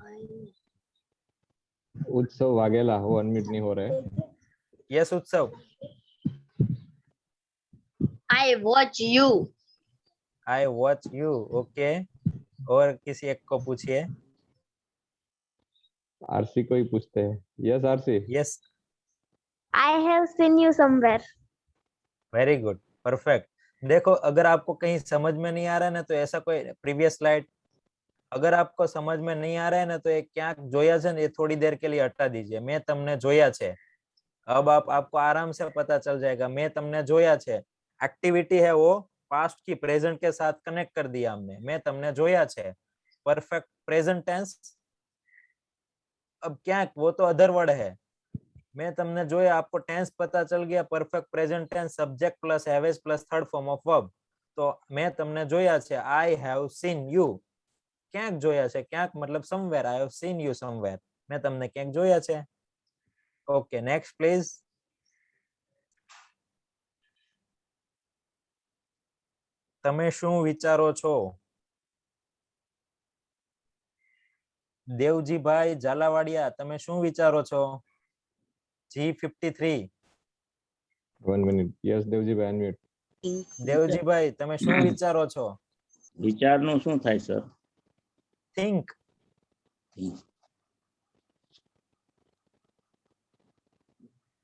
उत्सव वाघेला, वो अनम्यूट नहीं हो रहे। यस उत्सव। I watch you. I watch you. Okay, और किसी एक को पूछिए। आरसी को ही पूछते हैं। Yes RC. Yes. I have seen you somewhere. Very good, perfect. देखो अगर आपको कहीं समझ में नहीं आ रहा है ना तो ऐसा कोई प्रीवियस स्लाइड, अगर आपको समझ में नहीं आ रहा है ना तो एक क्या जोया છે ને એ थोड़ी देर के लिए हटा दीजिए। मैं तमने जोया છે, अब आपको आराम से पता चल जाएगा। मैं तमने जोया છે, एक्टिविटी है वो पास्ट की प्रेजेंट के साथ कनेक्ट कर दिया हमने। मैं तमने जोया છે, परफेक्ट प्रेजेंट टेंस। अब क्या वो तो अदर वर्ड है। मैं तमने जोया, आपको टेंस पता चल गया, perfect present tense, subject plus have has plus third form of verb. तो मैं तमने जोया છે, आई हैव सीन यू। ક્યાંક જોયા છે, ક્યાંક मतलब somewhere, I have seen you somewhere। मैं તમને ક્યાંક જોયા છે। Okay next please. તમે શું વિચારો છો? દેવજીભાઈ ઝાલાવાડિયા, તમે શું વિચારો છો? G53 1 minute. Yes, Devji, unmute. Devjibhai તમે શું વિચારો છો? વિચારનું શું થાય sir? Think.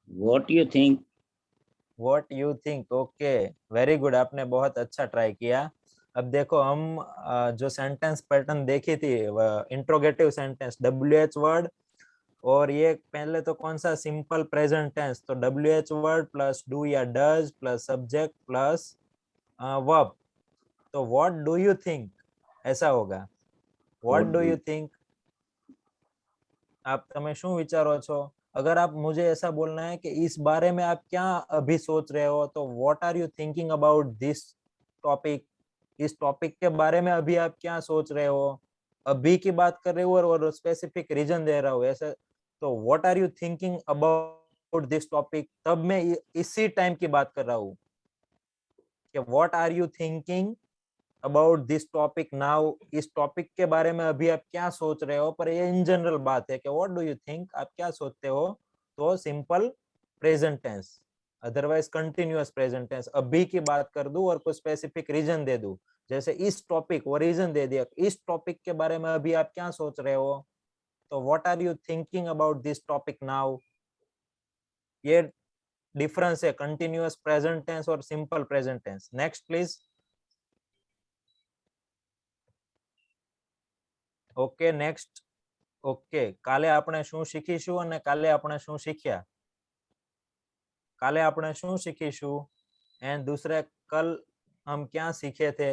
What you think? What you think? Okay very good, आपने बहुत अच्छा ट्राई किया। अब देखो हम जो सेंटेंस पैटर्न देखी थी, इंट्रोगेटिव सेंटेंस, WH वर्ड, और ये पहले तो कौन सा सिंपल प्रेजेंट टेंस, तो WH वर्ड प्लस डू या does plus subject plus verb. तो व्हाट डू यू थिंक ऐसा होगा। व्हाट डू यू थिंक, आप તમે શું વિચારો છો? अगर आप मुझे ऐसा बोलना है कि इस बारे में आप क्या अभी सोच रहे हो, तो what are you thinking about this topic, इस टॉपिक के बारे में अभी आप क्या सोच रहे हो। अभी की बात कर रहे हो और स्पेसिफिक रीजन दे रहा हूँ ऐसे। तो what are you thinking about this topic, तब मैं इसी टाइम की बात कर रहा हूँ कि what are you thinking about this topic now, इस टॉपिक के बारे में अभी आप क्या सोच रहे हो। पर ये इन जनरल बात है कि व्हाट डू यू थिंक, आप क्या सोचते हो। तो simple present tense, otherwise continuous present tense. अभी की बात कर दूं और कोई स्पेसिफिक रीजन दे दूं, जैसे इस टॉपिक, वो रीजन दे दिया, इस टॉपिक के बारे में अभी आप क्या सोच रहे हो। तो what are you thinking about this topic now. ये डिफरेंस है कंटिन्यूअस प्रेजेंट टेंस और simple present tense. Next please. Okay next. Okay કાલે આપણે શું શીખીશું અને કાલે આપણે શું શીખ્યા? કાલે આપણે શું શીખીશું એન્ડ दूसरे कल हम क्या सीखे थे?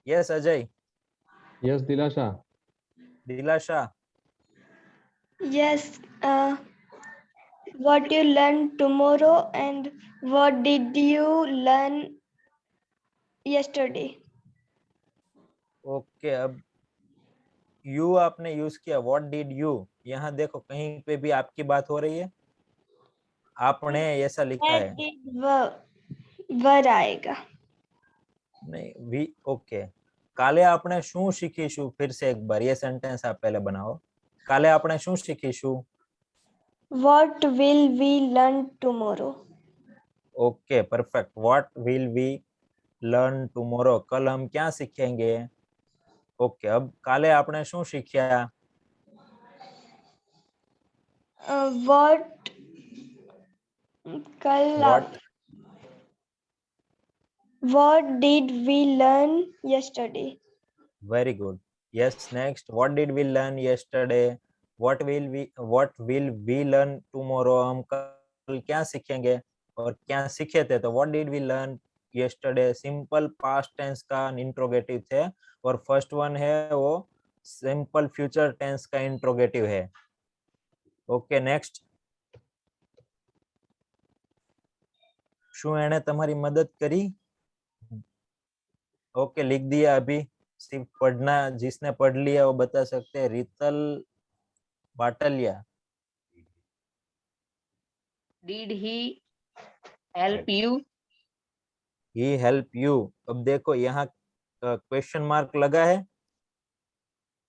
Yes Ajay. Yes, Dilasha. Dilasha. Yes, what you learn tomorrow and what did you learn yesterday? Okay अब यू आपने यूज किया, व्हाट डिड यू। यहाँ देखो कहीं पे भी आपकी बात हो रही है, आपने ऐसा लिखा है। That did वर आएगा। नहीं वी, ओके કાલે આપણે શું શીખીશું, फिर से एक बार ये सेंटेंस आप पहले बनाओ। કાલે આપણે શું શીખીશું? What will we learn tomorrow? Okay perfect, what will we learn tomorrow, कल हम क्या सीखेंगे। ओके अब કાલે આપણે શું શીખ્યા? What कल What? What did we learn yesterday? Very good. Yes, next. What did we learn yesterday? What will we learn tomorrow? हम कल क्या सीखेंगे और क्या सीखे थे। तो what did we learn yesterday simple past tense का इंट्रोगेटिव थे, और फर्स्ट वन है वो सिंपल फ्यूचर टेंस का इंट्रोगेटिव है। Okay next. શું એણે તમારી મદદ કરી? ओके लिख दिया अभी। सिर्फ पढ़ना, जिसने पढ़ लिया वो बता सकते हैं। रीतल बाटलिया। Did he help you? He help you। अब देखो यहाँ क्वेश्चन मार्क लगा है।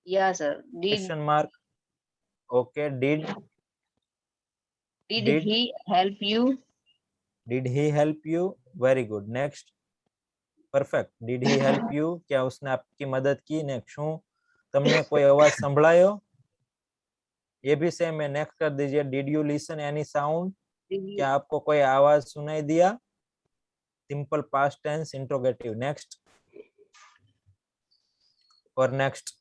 Yeah, sir. Question mark. Okay did Did he help you? Did he help you? Very good next. Perfect. Did he help you? क्या उसने आपकी मदद की? नेक्स्ट। શું તમને કોઈ અવાજ સંભળાયો? ये भी सेम है, नेक्स्ट कर दीजिए। Did you listen any sound? क्या आपको कोई आवाज सुनाई दिया? Simple past tense interrogative next और नेक्स्ट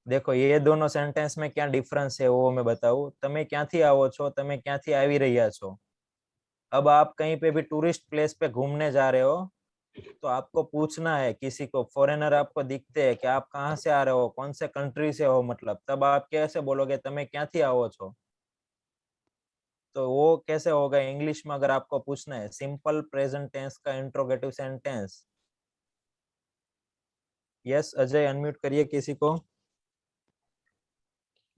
देखो ये दोनों सेंटेंस में क्या डिफरेंस है वो मैं बताऊं તમે ક્યાંથી આવો છો તમે ક્યાંથી આવી રહ્યા છો अब आप कहीं पे भी टूरिस्ट प्लेस पे घूमने जा रहे हो तो आपको पूछना है किसी को फॉरेनर आपको दिखते हैं कि आप कहाँ से आ रहे हो कौन से कंट्री से हो मतलब तब आप कैसे बोलोगे તમે ક્યાંથી આવો છો तो वो कैसे होगा इंग्लिश में अगर आपको पूछना है सिंपल प्रेजेंट टेंस का interrogative sentence yes Ajay unmute करिए किसी को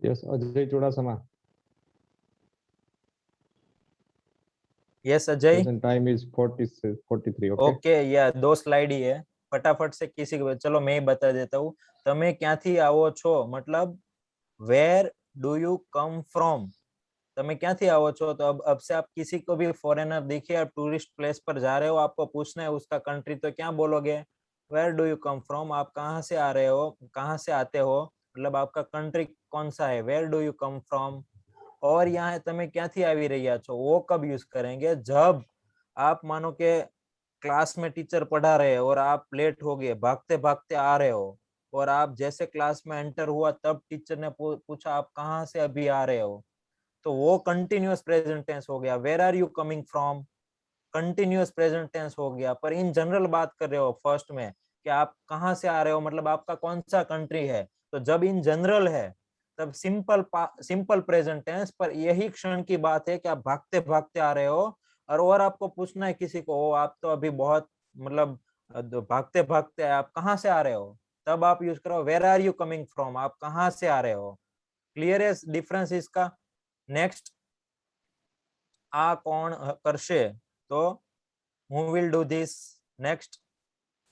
yes Ajay Chudasama yes Ajay time is 43 okay या 2 स्लाइड ही है फटाफट से किसी को चलो मैं ही बता देता हूँ તમે ક્યાંથી આવો છો मतलब where do you come from તમે ક્યાંથી આવો છો तो अब से आप किसी को भी फॉरेनर देखिए आप टूरिस्ट प्लेस पर जा रहे हो आपको पूछना है उसका कंट्री तो क्या बोलोगे where do you come from आप कहाँ से आ रहे हो कहाँ से आते हो मतलब आपका कंट्री कौन सा है where do you come from और यहाँ તમે ક્યાંથી આવી રહ્યા છો वो कब यूज करेंगे जब आप मानो के क्लास में टीचर पढ़ा रहे हैं और आप लेट हो गए भागते भागते आ रहे हो और आप जैसे क्लास में एंटर हुआ तब टीचर ने पूछा आप कहाँ से अभी आ रहे हो तो वो कंटिन्यूअस प्रेजेंट टेंस हो गया where are you coming from continuous present tense हो गया पर इन जनरल बात कर रहे हो फर्स्ट में कि आप कहाँ से आ रहे हो मतलब आपका कौन सा कंट्री है तो जब इन जनरल है तब सिंपल प्रेजेंट टेंस पर यही क्षण की बात है कि आप भागते भागते आ रहे हो और आपको पूछना है किसी को आप तो अभी बहुत मतलब भागते भागते आप कहाँ से आ रहे हो तब आप यूज करो where are you coming from आप कहाँ से आ रहे हो क्लियर है डिफरेंस इसका नेक्स्ट आ कौन करशे तो who will do this next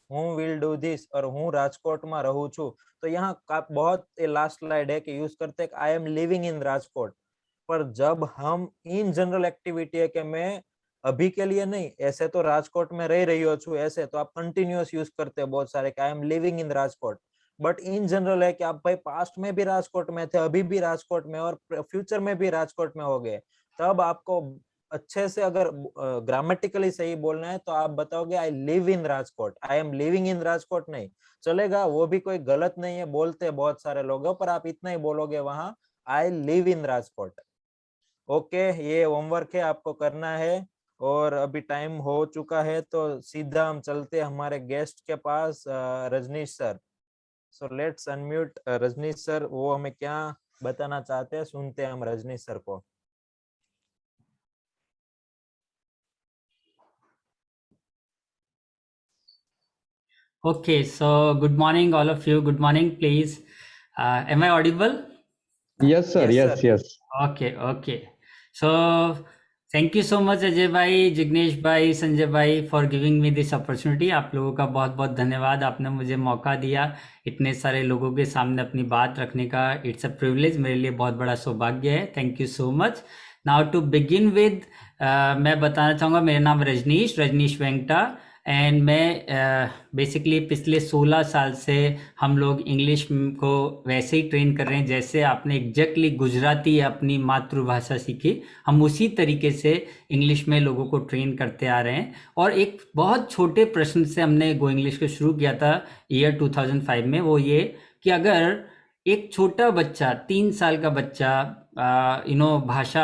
who will do this और हूँ राजकोट में रहूं छू तो यहाँ बहुत लास्ट स्लाइड है कि यूज करते हैं I am living in Rajkot पर जब हम इन जनरल एक्टिविटी है कि मैं अभी के लिए नहीं ऐसे तो राजकोट में रह रही हो ऐसे तो आप कंटिन्यूअस यूज करते हैं बहुत सारे I am living in Rajkot but in general है कि आप भाई पास्ट में भी राजकोट में थे अभी भी राजकोट में और फ्यूचर में भी राजकोट में हो गए तब आपको अच्छे से अगर ग्रामेटिकली सही बोलना है तो आप बताओगे I live in Rajkot I am living in Rajkot नहीं चलेगा वो भी कोई गलत नहीं है बोलते हैं बहुत सारे लोग पर आप इतना ही बोलोगे वहां I live in Rajkot okay ये होमवर्क है आपको करना है और अभी टाइम हो चुका है तो सीधा हम चलते हैं हमारे गेस्ट के पास Rajneesh sir so let's unmute Rajneesh sir वो हमें क्या बताना चाहते हैं सुनते हैं हम रजनीश सर को Okay, so good morning, all of you. Good morning, please. Am I audible? Yes, sir. Yes. Okay. So, thank you so much, Ajay bhai, Jignesh bhai, Sanjay bhai, for giving me this opportunity. आप लोगों का बहुत बहुत धन्यवाद आपने मुझे मौका दिया इतने सारे लोगों के सामने अपनी बात रखने का इट्स अ प्रिविलेज मेरे लिए बहुत बड़ा सौभाग्य है thank you so much now to begin with मैं बताना चाहूँगा मेरा नाम रजनीश वेंकटा एंड मैं बेसिकली पिछले 16 साल से हम लोग इंग्लिश को वैसे ही ट्रेन कर रहे हैं जैसे आपने एग्जैक्टली गुजराती अपनी मातृभाषा सीखी हम उसी तरीके से इंग्लिश में लोगों को ट्रेन करते आ रहे हैं और एक बहुत छोटे प्रश्न से हमने गो इंग्लिश को शुरू किया था ईयर 2005 में वो ये कि अगर एक छोटा बच्चा 3 साल का बच्चा भाषा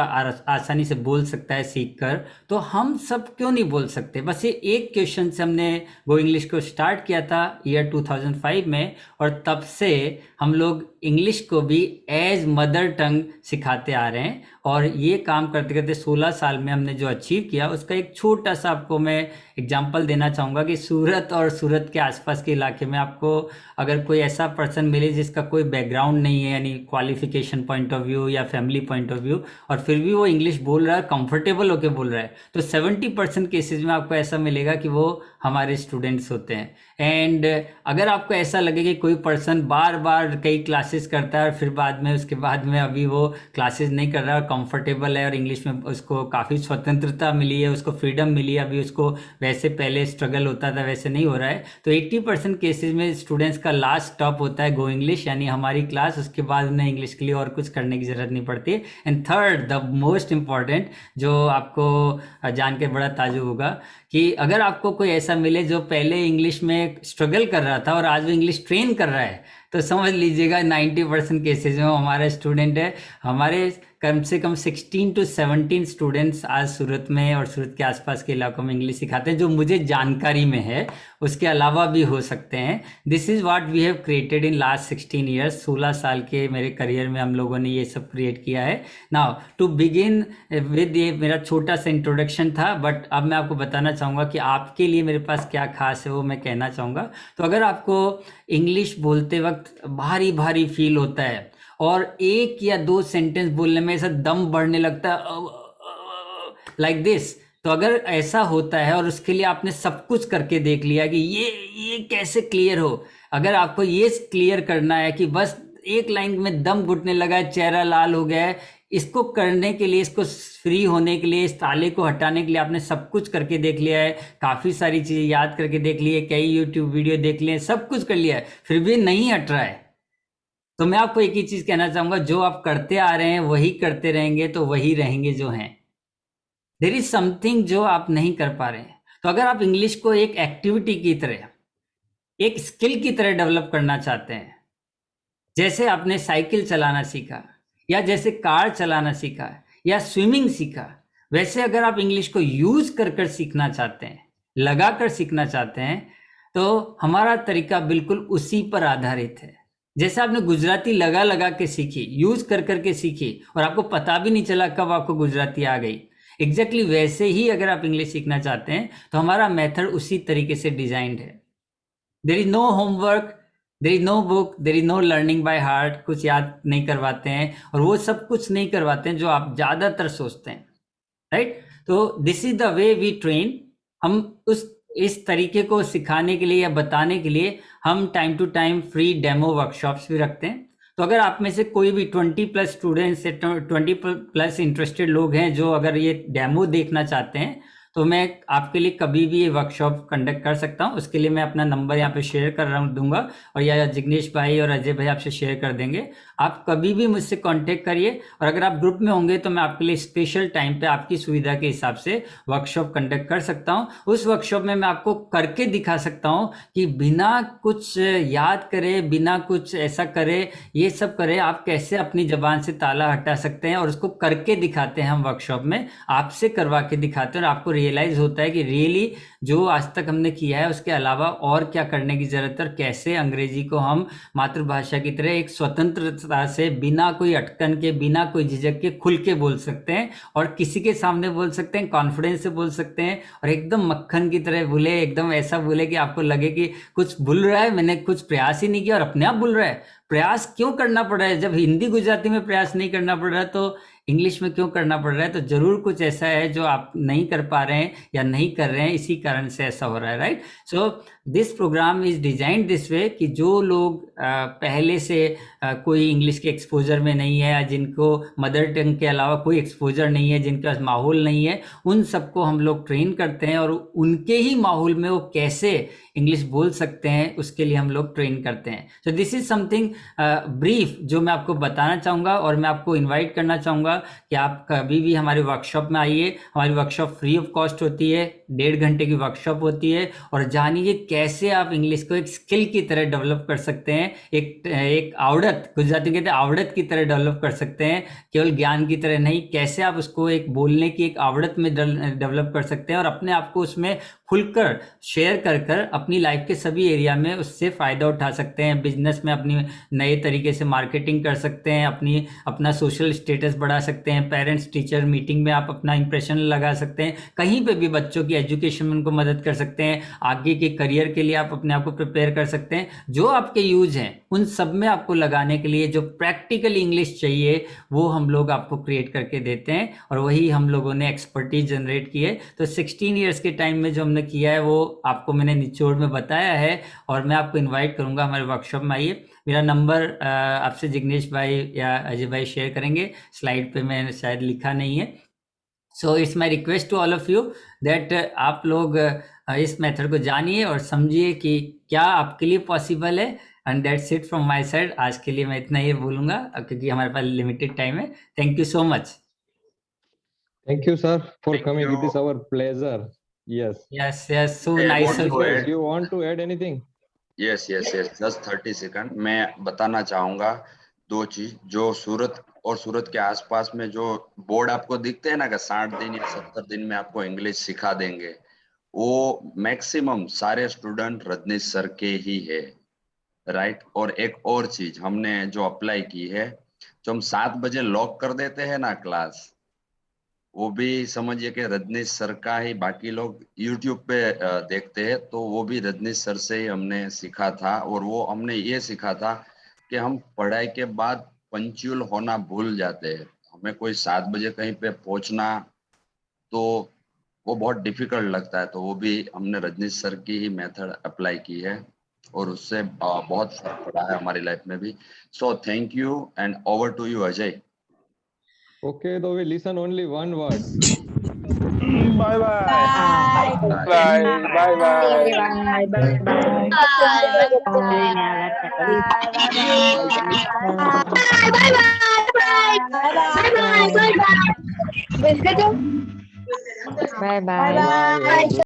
आसानी से बोल सकता है सीखकर तो हम सब क्यों नहीं बोल सकते बस ये एक क्वेश्चन से हमने गो इंग्लिश को स्टार्ट किया था ईयर 2005 में और तब से हम लोग इंग्लिश को भी एज मदर टंग सिखाते आ रहे हैं और ये काम करते करते 16 साल में हमने जो अचीव किया उसका एक छोटा सा आपको मैं एग्जांपल देना चाहूँगा कि सूरत और सूरत के आसपास के इलाके में आपको अगर कोई ऐसा पर्सन मिले जिसका कोई बैकग्राउंड नहीं है यानी क्वालिफिकेशन पॉइंट ऑफ व्यू या फैमिली पॉइंट ऑफ व्यू और फिर भी वो इंग्लिश बोल रहा है कंफर्टेबल होके बोल रहा है तो 70% केसेस में आपको ऐसा मिलेगा कि वो हमारे स्टूडेंट्स होते हैं एंड अगर आपको ऐसा लगे कि कोई पर्सन बार बार कई क्लासेस क्लासेस करता है और फिर बाद में उसके बाद में अभी वो क्लासेस नहीं कर रहा है और कंफर्टेबल है और इंग्लिश में उसको काफ़ी स्वतंत्रता मिली है, उसको फ्रीडम मिली है। अभी उसको वैसे पहले स्ट्रगल होता था वैसे नहीं हो रहा है। तो 80% केसेस में स्टूडेंट्स का लास्ट स्टॉप होता है गो इंग्लिश, यानी हमारी क्लास, उसके बाद उन्हें इंग्लिश के लिए और कुछ करने की ज़रूरत नहीं पड़ती। And third, the most important, जो आपको जान के बड़ा ताज्जुब होगा कि अगर आपको कोई ऐसा मिले जो पहले इंग्लिश में स्ट्रगल कर रहा था और आज वो इंग्लिश ट्रेन कर रहा है, तो समझ लीजिएगा 90% केसेज में हमारा स्टूडेंट है। हमारे कम से कम 16 to 17 स्टूडेंट्स आज सूरत में और सूरत के आसपास के इलाकों में इंग्लिश सिखाते हैं, जो मुझे जानकारी में है, उसके अलावा भी हो सकते हैं। This is what we have created in last 16 years. 16 साल के मेरे करियर में हम लोगों ने ये सब क्रिएट किया है। नाउ टू बिगिन विद, ये मेरा छोटा सा इंट्रोडक्शन था, बट अब मैं आपको बताना चाहूँगा कि आपके लिए मेरे पास क्या खास है वो मैं कहना चाहूँगा। तो अगर आपको इंग्लिश बोलते वक्त भारी भारी फील होता है और 1 या 2 सेंटेंस बोलने में ऐसा दम बढ़ने लगता है लाइक दिस, तो अगर ऐसा होता है और उसके लिए आपने सब कुछ करके देख लिया कि ये कैसे क्लियर हो, अगर आपको ये क्लियर करना है कि बस एक लाइन में दम घुटने लगा है, चेहरा लाल हो गया है, इसको करने के लिए, इसको फ्री होने के लिए, इस ताले को हटाने के लिए आपने सब कुछ करके देख लिया है, काफ़ी सारी चीज़ें याद करके देख ली है, कई यूट्यूब वीडियो देख लिए, सब कुछ कर लिया है, फिर भी नहीं हट रहा है, तो मैं आपको एक ही चीज़ कहना चाहूँगा, जो आप करते आ रहे हैं वही करते रहेंगे तो वही रहेंगे जो हैं। देयर इज समथिंग जो आप नहीं कर पा रहे हैं। तो अगर आप इंग्लिश को एक एक्टिविटी की तरह, एक स्किल की तरह डेवलप करना चाहते हैं, जैसे आपने साइकिल चलाना सीखा या जैसे कार चलाना सीखा या स्विमिंग सीखा, वैसे अगर आप इंग्लिश को यूज कर कर सीखना चाहते हैं, लगा कर सीखना चाहते हैं, तो हमारा तरीका बिल्कुल उसी पर आधारित है। जैसे आपने गुजराती लगा लगा के सीखी, यूज कर करके सीखी और आपको पता भी नहीं चला कब आपको गुजराती आ गई, एग्जैक्टली वैसे ही अगर आप इंग्लिश सीखना चाहते हैं तो हमारा मेथड उसी तरीके से डिजाइंड है। There is no homework, there is no book, there is no learning by heart, कुछ याद नहीं करवाते हैं और वो सब कुछ नहीं करवाते हैं जो आप ज़्यादातर सोचते हैं, राइट। तो this is the way we train. हम इस तरीके को सिखाने के लिए या बताने के लिए हम time to time free demo workshops भी रखते हैं। तो अगर आप में से कोई भी 20+ स्टूडेंट्स, 20+ इंटरेस्टेड लोग हैं जो अगर ये डेमो देखना चाहते हैं, तो मैं आपके लिए कभी भी ये वर्कशॉप कंडक्ट कर सकता हूँ। उसके लिए मैं अपना नंबर यहाँ पे शेयर कर रहा दूंगा और या जिग्नेश भाई और अजय भाई आपसे शेयर कर देंगे। आप कभी भी मुझसे कांटेक्ट करिए और अगर आप ग्रुप में होंगे तो मैं आपके लिए स्पेशल टाइम पे आपकी सुविधा के हिसाब से वर्कशॉप कंडक्ट कर सकता हूँ। उस वर्कशॉप में मैं आपको करके दिखा सकता हूँ कि बिना कुछ याद करे, बिना कुछ ऐसा करे, ये सब करे, आप कैसे अपनी जबान से ताला हटा सकते हैं, और उसको करके दिखाते हैं हम वर्कशॉप में, आपसे करवा के दिखाते हैं और आपको रियलाइज होता है कि रियली जो आज तक हमने किया है उसके अलावा और क्या करने की जरूरत है और कैसे अंग्रेजी को हम मातृभाषा की तरह एक स्वतंत्रता से, बिना कोई अटकन के, बिना कोई झिझक के खुल के बोल सकते हैं और किसी के सामने बोल सकते हैं, कॉन्फिडेंस से बोल सकते हैं और एकदम मक्खन की तरह बोले, एकदम ऐसा बोले कि आपको लगे कि कुछ भूल रहा है, मैंने कुछ प्रयास ही नहीं किया और अपने आप भूल रहा है। प्रयास क्यों करना पड़ रहा है? जब हिंदी गुजराती में प्रयास नहीं करना पड़ रहा है तो इंग्लिश में क्यों करना पड़ रहा है? तो जरूर कुछ ऐसा है जो आप नहीं कर पा रहे हैं या नहीं कर रहे हैं, इसी कारण से ऐसा हो रहा है, right. So this program is designed this way कि जो लोग पहले से कोई इंग्लिश के एक्सपोजर में नहीं है या जिनको मदर टंग के अलावा कोई एक्सपोजर नहीं है, जिनके पास माहौल नहीं है, उन सबको हम लोग ट्रेन करते हैं और उनके ही माहौल में वो कैसे इंग्लिश बोल सकते हैं उसके लिए हम लोग ट्रेन करते हैं। So this is something brief जो मैं आपको बताना चाहूँगा और मैं आपको इन्वाइट करना चाहूँगा कि आप कभी भी हमारे वर्कशॉप में आइए। हमारी वर्कशॉप फ्री ऑफ कॉस्ट होती है, 1.5 घंटे की वर्कशॉप होती है और जानिए कैसे आप इंग्लिश को एक स्किल की तरह डेवलप कर सकते हैं, एक आवड़त, गुजराती कहते हैं आवड़त की तरह डेवलप कर सकते हैं, केवल ज्ञान की तरह नहीं, कैसे आप उसको एक बोलने की एक आवड़त में डेवलप कर सकते हैं और अपने आप को उसमें खुलकर शेयर कर कर अपनी लाइफ के सभी एरिया में उससे फ़ायदा उठा सकते हैं। बिजनेस में अपनी नए तरीके से मार्केटिंग कर सकते हैं, अपना सोशल स्टेटस बढ़ा सकते हैं, पेरेंट्स टीचर मीटिंग में आप अपना इंप्रेशन लगा सकते हैं, कहीं पे भी बच्चों की एजुकेशन में उनको मदद कर सकते हैं, आगे के करियर के लिए आप अपने आप को प्रिपेयर कर सकते हैं। जो आपके यूज हैं उन सब में आपको लगाने के लिए जो प्रैक्टिकल इंग्लिश चाहिए वो हम लोग आपको क्रिएट करके देते हैं और वही हम लोगों ने एक्सपर्टीज जनरेट की है। तो 16 ईयर्स के टाइम में जो हमने किया है वो आपको मैंने निचोड़ में बताया है और मैं आपको इनवाइट करूंगा हमारे वर्कशॉप में आइए। मेरा नंबर आपसे जिग्नेश भाई या अजय भाई शेयर करेंगे, स्लाइड पे मैंने शायद लिखा नहीं है। So it's my request to all of you that आप लोग इस मेथड को जानिए और समझिए कि क्या आपके लिए पॉसिबल है। And that's it from my side. आज के लिए मैं इतना ही बोलूंगा क्योंकि हमारे पास लिमिटेड टाइम है। Thank you so much. Thank you, sir, for Thank coming. you. It is our pleasure. Yes. Yes yes, so I nice want of to you. add- You want to add anything? Yes yes yes, just 30 second. मैं बताना चाहूंगा दो चीज। जो सूरत और सूरत के आसपास में जो बोर्ड आपको दिखते हैं ना कि 60 दिन या 70 दिन में आपको इंग्लिश सिखा देंगे, वो मैक्सिमम सारे स्टूडेंट रजनीश सर के ही है, राइट। और एक और चीज हमने जो अप्लाई की है, जो हम 7 बजे लॉक कर देते हैं ना क्लास, वो भी समझिए कि रजनीश सर का ही। बाकी लोग यूट्यूब पे देखते हैं, तो वो भी रजनीश सर से ही हमने सीखा था। और वो हमने ये सीखा था कि हम पढ़ाई के बाद पंक्चुअल होना भूल जाते हैं। हमें कोई 7 बजे कहीं पे पहुंचना तो वो बहुत डिफिकल्ट लगता है। तो वो भी हमने रजनीश सर की ही मेथड अप्लाई की है और उससे बहुत फर्क पड़ा है हमारी लाइफ में भी। So thank you and over to you Ajay. Okay, though we listen only one word. Bye bye. Bye. Bye bye bye. Bye. Bye. Bye bye.